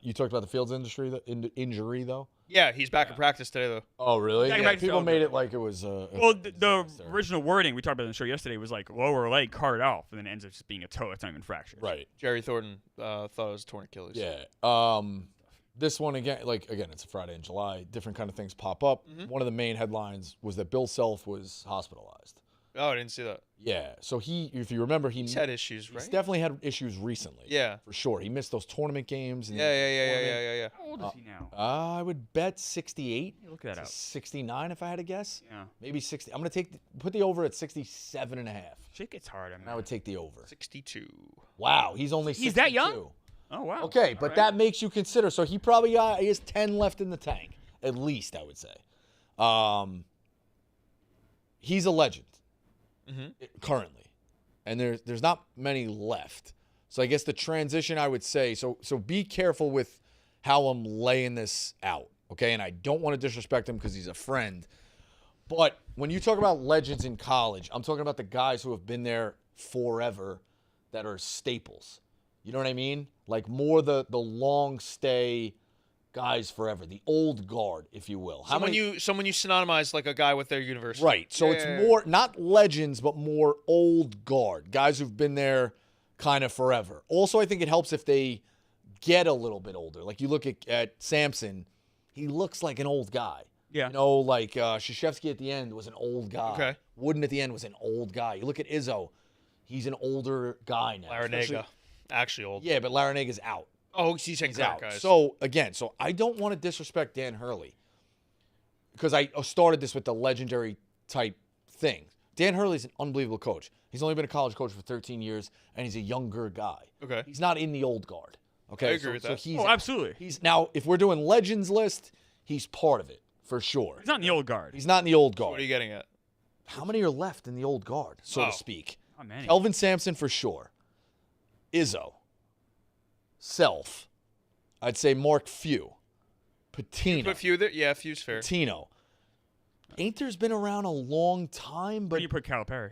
You talked about the Fields injury though. Yeah, he's back in practice today though. Oh really? Yeah, Yeah, back to people Fields. made it like it was. Well, the original wording we talked about in the show yesterday was like lower leg carved off, and then it ends up just being a toe. It's not even fractured. right. Jerry Thornton thought it was a torn Achilles. Yeah. This one again, it's a Friday in July. Different kind of things pop up. One of the main headlines was that Bill Self was hospitalized. Oh, I didn't see that. Yeah. So if you remember, He's had issues, he's right? definitely had issues recently. Yeah. For sure. He missed those tournament games. And Yeah. How old is he now? I would bet 68. Look that to up. 69 if I had to guess. Yeah. Maybe 60. I'm going to put the over at 67 and a half. Shit gets hard. I mean. And I would take the over. 62. Wow. He's only 62. He's that young? Oh wow. Okay, All but right. that makes you consider. So he probably he has 10 left in the tank, at least I would say. He's a legend currently, and there's not many left. So I guess the transition I would say. So be careful with how I'm laying this out, okay? And I don't want to disrespect him because he's a friend. But when you talk about legends in college, I'm talking about the guys who have been there forever that are staples. You know what I mean? Like more the long stay guys forever, the old guard, if you will. Someone you synonymize like a guy with their university. Right. So it's more not legends, but more old guard, guys who've been there kind of forever. Also, I think it helps if they get a little bit older. Like you look at Sampson, he looks like an old guy. Yeah. You know, like Krzyzewski at the end was an old guy. Okay. Wooden at the end was an old guy. You look at Izzo, he's an older guy now. Larinaga. Actually old. Yeah, but Larinaga's out. Oh, he's saying He's out. guys. So I don't want to disrespect Dan Hurley because I started this with the legendary type thing. Dan Hurley's an unbelievable coach. He's only been a college coach for 13 years, and he's a younger guy. Okay. He's not in the old guard. Okay. I agree with that. He's Oh, absolutely. He's now if we're doing legends list, he's part of it for sure. He's not in the old guard. He's not in the old guard. What are you getting at? How many are left in the old guard, so to Oh. speak? Not many. Kelvin Sampson for sure. Izzo. Self. I'd say Mark Few. Patino. Put few there? Yeah, few's fair. Patino. Painter's been around a long time, Where but do you put Calipari?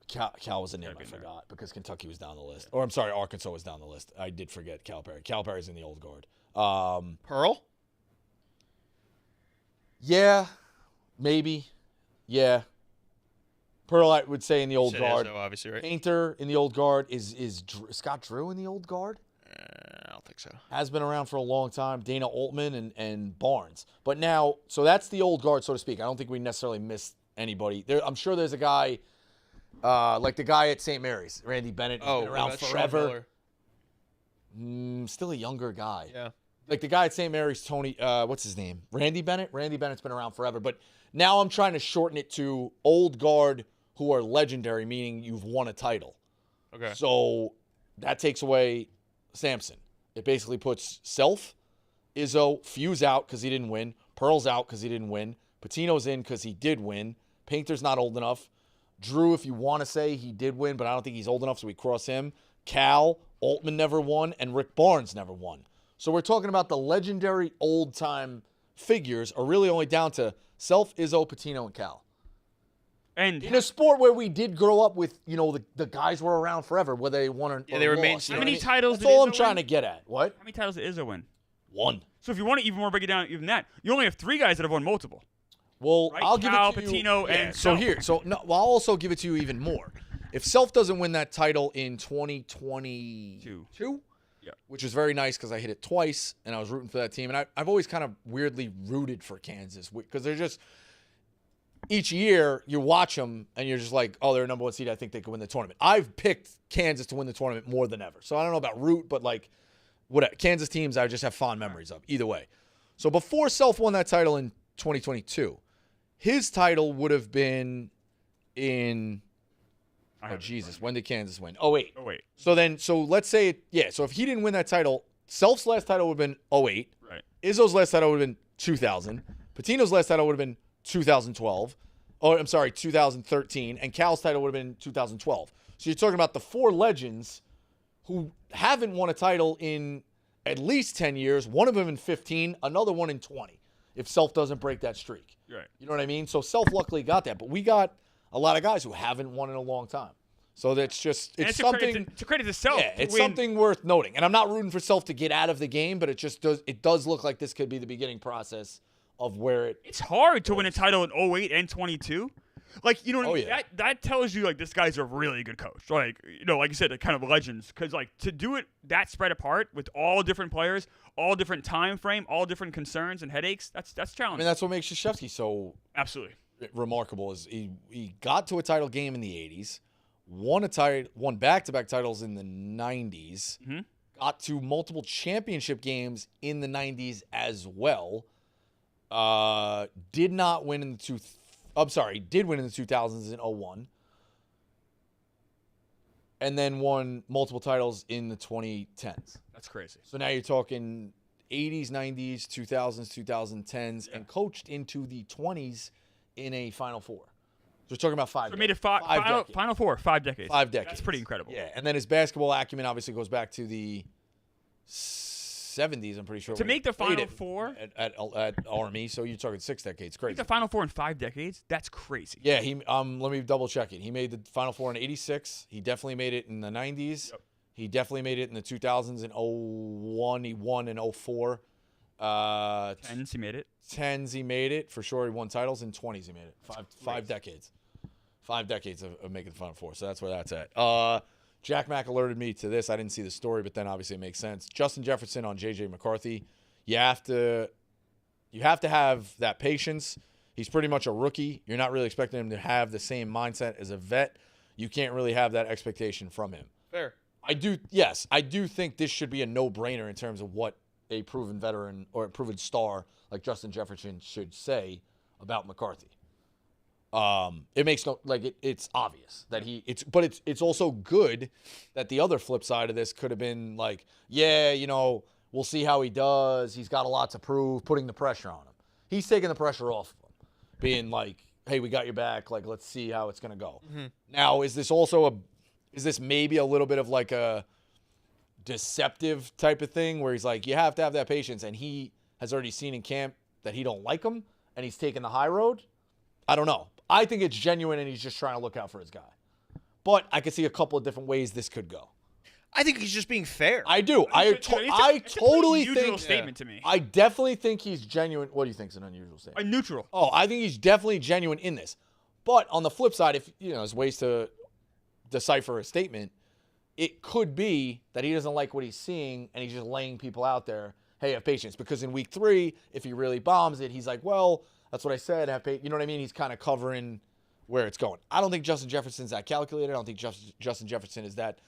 Cal was a name I Okay, forgot because Kentucky was down the list. Or I'm sorry, Arkansas was down the list. I did forget Calipari. Calipari's in the old guard. Pearl? Yeah, maybe. Yeah. Pearl, I would say in the old Said guard. Izzo, obviously, right? Painter in the old guard. Is Scott Drew in the old guard? I don't think so. Has been around for a long time. Dana Altman and Barnes. But now, so that's the old guard, so to speak. I don't think we necessarily missed anybody. I'm sure there's a guy, like the guy at St. Mary's, Randy Bennett, who's been what around about Sean forever. Miller? Still a younger guy. Yeah. Like the guy at St. Mary's, Tony, what's his name? Randy Bennett? Randy Bennett's been around forever. But now I'm trying to shorten it to old guard who are legendary, meaning you've won a title. Okay. So that takes away Sampson. It basically puts Self, Izzo, Few's out because he didn't win. Pearl's out because he didn't win. Patino's in because he did win. Painter's not old enough. Drew, if you want to say he did win, but I don't think he's old enough, so we cross him. Cal, Altman never won, and Rick Barnes never won. So we're talking about the legendary old-time figures are really only down to Self, Izzo, Patino, and Cal. And In a sport where we did grow up with, the guys were around forever, whether they won or they were lost. mainstream. how many titles That's did all I'm Izzo trying win? to get at. What? How many titles did Izzo win? 1. So if you want to even more break it down, even that, you only have 3 guys that have won multiple. Well, Right? I'll give Cal, it to Patino, you. and so Self. I'll also give it to you even more. If Self doesn't win that title in 2022, Yeah. which was very nice because I hit it twice and I was rooting for that team, and I've always kind of weirdly rooted for Kansas because they're just each year you watch them and you're just like, oh, they're a number 1 seed. I think they could win the tournament. I've picked Kansas to win the tournament more than ever, so I don't know about root, but like what Kansas teams I just have fond memories of. Either way, so before Self won that title in 2022. His title would have been in, Jesus, when did Kansas win? 08. Oh, wait. So let's say, so if he didn't win that title, Self's last title would have been 08. Right. Izzo's last title would have been 2000. Patino's last title would have been 2012. Oh, I'm sorry, 2013. And Cal's title would have been 2012. So you're talking about the 4 legends who haven't won a title in at least 10 years, one of them in 15, another one in 20. If Self doesn't break that streak. Right. You know what I mean? So Self luckily got that. But we got a lot of guys who haven't won in a long time. So that's just, And it's a credit something. to credit to Self. Yeah, to it's win. something worth noting. And I'm not rooting for Self to get out of the game, but it does look like this could be the beginning process of where it. It's hard to win a title in 08 and 22. Like, you know what I mean? yeah. That tells you, like, this guy's a really good coach. Like, like you said, the kind of legends. Because, like, to do it that spread apart with all different players, all different time frame, all different concerns and headaches, that's I challenging. mean, that's what makes Krzyzewski so Absolutely. remarkable is he got to a title game in the 80s, won back-to-back titles in the 90s, got to multiple championship games in the 90s as well. Did win in the 2000s in 01. And then won multiple titles in the 2010s. That's crazy. So now you're talking 80s, 90s, 2000s, 2010s, and coached into the 20s in a Final Four. So we're talking about 5 So made it decades. Final Four, 5 decades. 5 decades. That's pretty incredible. Yeah, and then his basketball acumen obviously goes back to the 70s, I'm pretty sure. To when make he the played Final it Four? at Army, so you're talking 6 decades. Crazy. Make the Final Four in 5 decades? That's crazy. Yeah, let me double check it. He made the Final Four in 86. He definitely made it in the 90s. Yep. He definitely made it in the 2000s and 01. He won in 04. 10s, he made it. 10s he made it for sure. He won titles. In 20s he made it. Five decades. 5 decades of making the Final Four. So that's where that's at. Jack Mack alerted me to this. I didn't see the story, but then obviously it makes sense. Justin Jefferson on J.J. McCarthy. You have to have that patience. He's pretty much a rookie. You're not really expecting him to have the same mindset as a vet. You can't really have that expectation from him. Fair. I do think this should be a no-brainer in terms of what a proven veteran or a proven star like Justin Jefferson should say about McCarthy. It makes it's obvious that but it's also good that the other flip side of this could have been like, we'll see how he does. He's got a lot to prove, putting the pressure on him. He's taking the pressure off of him, being like, hey, we got your back. Like, let's see how it's going to go. Mm-hmm. Now, is this maybe a little bit of like a deceptive type of thing where he's like, you have to have that patience, and he has already seen in camp that he don't like him and he's taking the high road? I don't know. I think it's genuine and he's just trying to look out for his guy. But I could see a couple of different ways this could go. I think he's just being fair. I do. I totally It's a unusual think. statement to me. I definitely think he's genuine. What do you think is an unusual statement? A neutral. Oh, I think he's definitely genuine in this. But on the flip side, if there's ways to decipher a statement, it could be that he doesn't like what he's seeing and he's just laying people out there, hey, have patience. Because in week 3, if he really bombs it, he's like, well, that's what I said. Have patience. You know what I mean? He's kind of covering where it's going. I don't think Justin Jefferson's that calculated. I don't think Justin Jefferson is that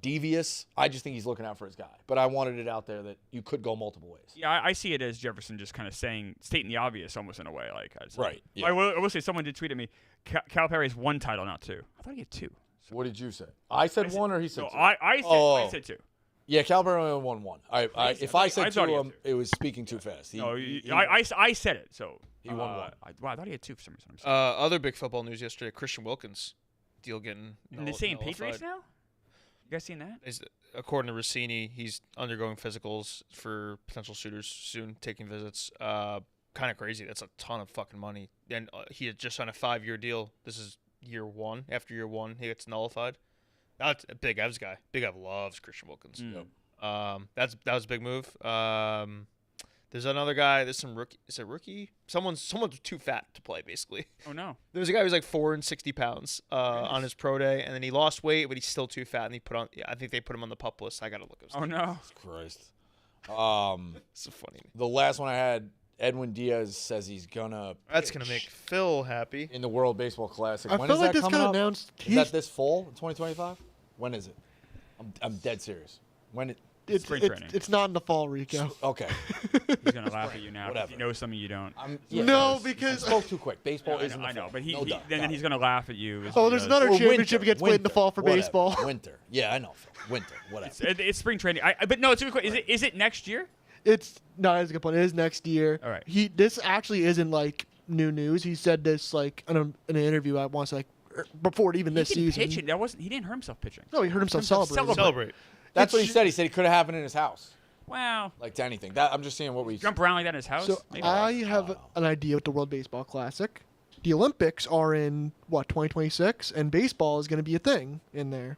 devious. I just think he's looking out for his guy. But I wanted it out there that you could go multiple ways. Yeah, I see it as Jefferson just kind of stating the obvious almost in a way. Like, Right. Yeah. I will say someone did tweet at me, Cal Perry has 1 title, not 2. I thought he had 2. So What did you say? I said 1 or he said no, 2? I said 2. Yeah, Calvert only won 1. If I said I thought 2, he had 2. it was speaking too fast. I said it, so. He won 1. I thought he had 2 for some reason. I'm sorry. Other big football news yesterday: Christian Wilkins deal getting And they saying nullified. Patriots now? You guys seen that? According to Rossini, he's undergoing physicals for potential suitors soon, taking visits. Kind of crazy. That's a ton of fucking money. And he had just signed a 5-year deal. This is year 1. After year 1, he gets nullified. That's a Big Ev's guy. Big Ev loves Christian Wilkins. Mm. That was a big move. There's another guy. There's some rookie. Is it rookie? Someone's too fat to play, basically. Oh no. There's a guy who's like 460 pounds on his pro day, and then he lost weight, but he's still too fat, and he put on. Yeah, I think they put him on the pup list. I gotta look at. Oh no. Christ. It's so funny. The last one I had, Edwin Diaz says he's gonna. That's gonna make Phil happy. In the World Baseball Classic. I When feel is like that this coming got up? announced. Is that this fall, 2025? When is it? I'm dead serious. When it? Spring training. It's not in the fall, Rico. Okay. He's gonna laugh at you now. Whatever. Because he knows something you don't. No, I because spoke too quick. Baseball I is in the know, I know, fall. but No doubt. then Got he's it. gonna laugh at you. is Oh, what there's he another does. Or championship winter, gets played in the winter, fall for whatever. baseball. Winter. Yeah, I know. Winter. Whatever. It's spring training. But no, it's a good question. Is it next year? It's no, that's a good point. It is next year. All right. This actually isn't like new news. He said this like in an interview. I want to say like before even this He can season. pitch it. That wasn't. He didn't hurt himself pitching. No, he heard himself celebrate. Celebrate. That's what he said. He said it could have happened in his house. Wow. Like to anything. That I'm just seeing what we. Jump around like that in his house. So Maybe. I have an idea with the World Baseball Classic. The Olympics are in 2026, and baseball is going to be a thing in there.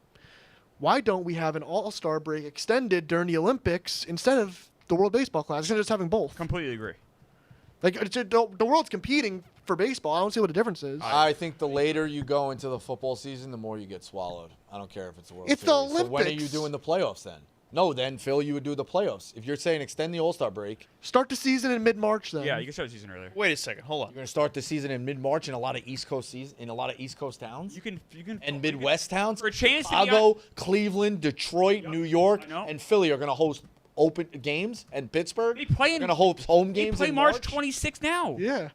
Why don't we have an All-Star break extended during the Olympics instead of the World Baseball Classic? Instead of just having both. Completely agree. Like the world's competing for baseball. I don't see what the difference is. I think the later you go into the football season, the more you get swallowed. I don't care if it's a World It's the Series. So when are you Olympics. doing the playoffs then? No, then Phil, you would do the playoffs. If you're saying extend the All-Star break, Start the season in mid-March then. Yeah, you can start the season earlier. Wait a second. Hold you're on. going to start the season in mid-March in a lot of East Coast towns You can. and Midwest towns. For a chance to be Chicago, Cleveland, Detroit, New York, I know. and Philly are going to host open games, and Pittsburgh They play in- are going to host home They games play in March 26 now. Yeah.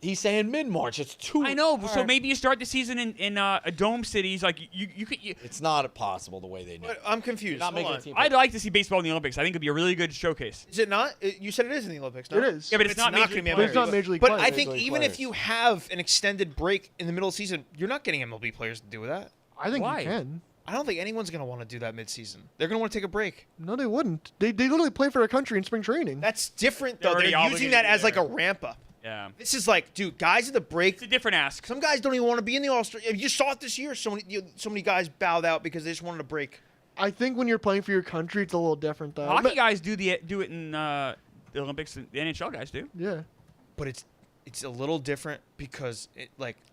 He's saying mid-March. It's too. I know. All So right. maybe you start the season in a dome cities. Like you could. It's not possible the way they know. But I'm confused. Not Hold making on. a team. I'd like to see baseball in the Olympics. I think it'd be a really good showcase. Is it not? You said it is in the Olympics. No? It is. Yeah, but it's not not Major gonna be League But it's players. not Major League But players. I think Major League even if players. you have an extended break in the middle of the season, you're not getting MLB players to do that. I think Why? you can. I don't think anyone's going to want to do that midseason. They're going to want to take a break. No, they wouldn't. They literally play for a country in spring training. That's different, They're though. already They're using obligated that to be as like a there. ramp up. Yeah. This is like, dude, guys at the break. It's a different ask. Some guys don't even want to be in the All-Star. You saw it this year. So many guys bowed out because they just wanted a break. I think when you're playing for your country, it's a little different though. Hockey guys do it in the Olympics. The NHL guys do. Yeah. But it's a little different because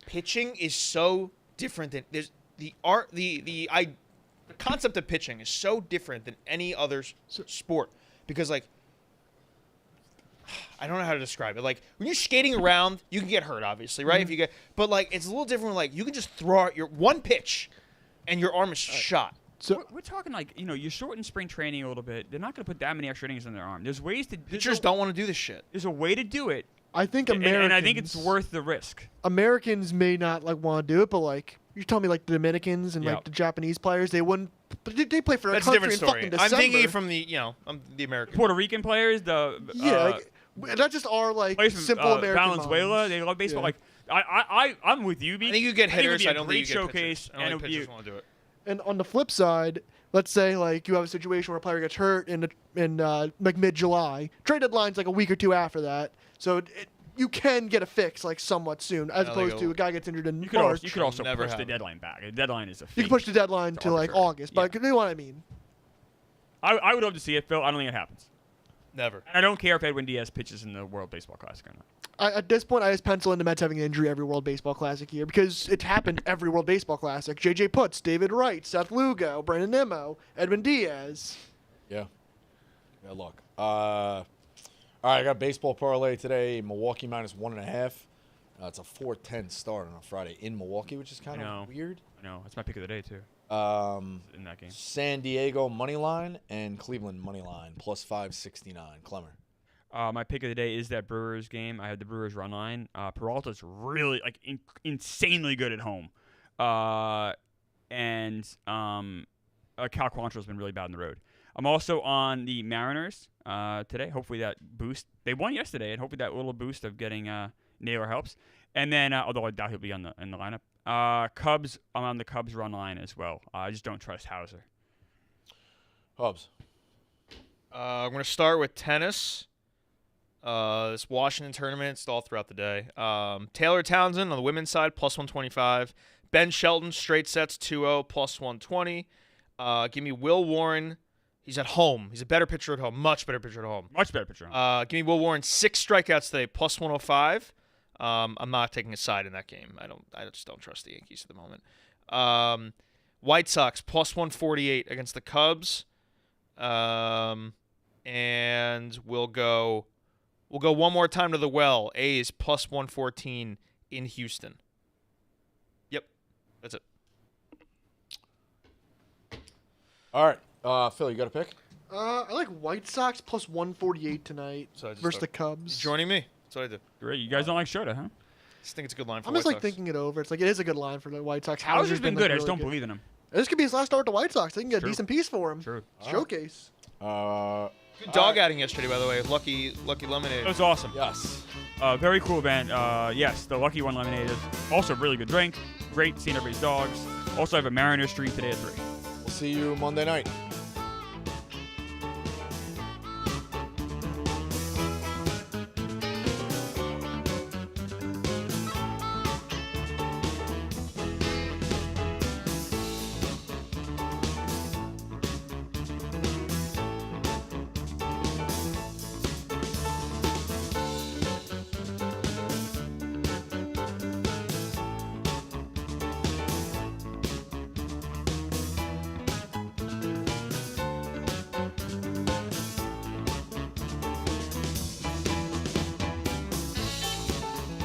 pitching is so different than there's the concept of pitching is so different than any other sport because I don't know how to describe it. Like when you're skating around, you can get hurt, obviously, right? If you but it's a little different. Like you can just throw out your one pitch, and your arm is shot. So We're talking you shorten spring training a little bit. They're not going to put that many extra innings in their arm. There's ways to. Pitchers don't want to do this shit. There's a way to do it, I think and Americans. I think it's worth the risk. Americans may not want to do it, but you're telling me the Dominicans and Yep. the Japanese players, they wouldn't. But they play for That's a a different country in story. fucking I'm December. thinking from I'm the American. Puerto Rican players, That's just our players from simple American Valenzuela, minds. they love baseball. Yeah. I'm with you, B. I think you get I think it would hitters. be a I don't think you great get showcase, pitchers. I don't and think it would pitchers be- want to do it. And on the flip side, let's say you have a situation where a player gets hurt in mid-July. Trade deadline's a week or two after that, so you can get a fix somewhat soon, as Yeah, opposed to a guy gets injured in You could March. also, Never push the happen. deadline back. The deadline is a You fake. can push the deadline It's to arbitrary. August, but you know what I mean. I would love to see it, Phil. I don't think it happens. Never. And I don't care if Edwin Diaz pitches in the World Baseball Classic or not. At this point, I just pencil in the Mets having an injury every World Baseball Classic year because it's happened every World Baseball Classic. J.J. Putz, David Wright, Seth Lugo, Brandon Nimmo, Edwin Diaz. Yeah. Good luck. All right, I got baseball parlay today. Milwaukee -1.5. It's a 4:10 start on a Friday in Milwaukee, which is kind I know. of weird. I know. That's my pick of the day, too, in that game. San Diego money line and Cleveland money line +569. Clemmer. My pick of the day is that Brewers game. I had the Brewers run line. Peralta's really insanely good at home, and Cal Quantrill's been really bad on the road. I'm also on the Mariners today. Hopefully that boost. They won yesterday, and hopefully that little boost of getting Naylor helps. And then, although I doubt he'll be in the lineup, Cubs. I'm on the Cubs run line as well. I just don't trust Hauser. Hubs. I'm going to start with tennis. This Washington tournament, it's all throughout the day. Taylor Townsend on the women's side, plus 125. Ben Shelton, straight sets, 2-0, plus 120. Give me Will Warren. He's at home. He's a better pitcher at home. Much better pitcher at home. Much better pitcher. Give me Will Warren, 6 strikeouts today, plus 105. I'm not taking a side in that game. I just don't trust the Yankees at the moment. White Sox, plus 148 against the Cubs. And we'll go one more time to the well. A's plus 114 in Houston. Yep. That's it. All right. Phil, you got a pick? I like White Sox plus 148 tonight So I just versus the start Cubs. joining me. That's what I do. Great. You guys don't like Shota, huh? I just think it's a good line for I'm White just like Sox. thinking it over. It's like it is a good line for the White Sox. Hauser's been good. I just really don't believe in him. This could be his last start with the White Sox. They can get True. a decent piece for him. True. Showcase. Good dog outing yesterday, by the way. Lucky Lemonade. It was awesome. Yes. Very cool event. Yes, the Lucky One Lemonade is also a really good drink. Great seeing everybody's dogs. Also have a Mariners treat today at 3. We'll see you Monday night.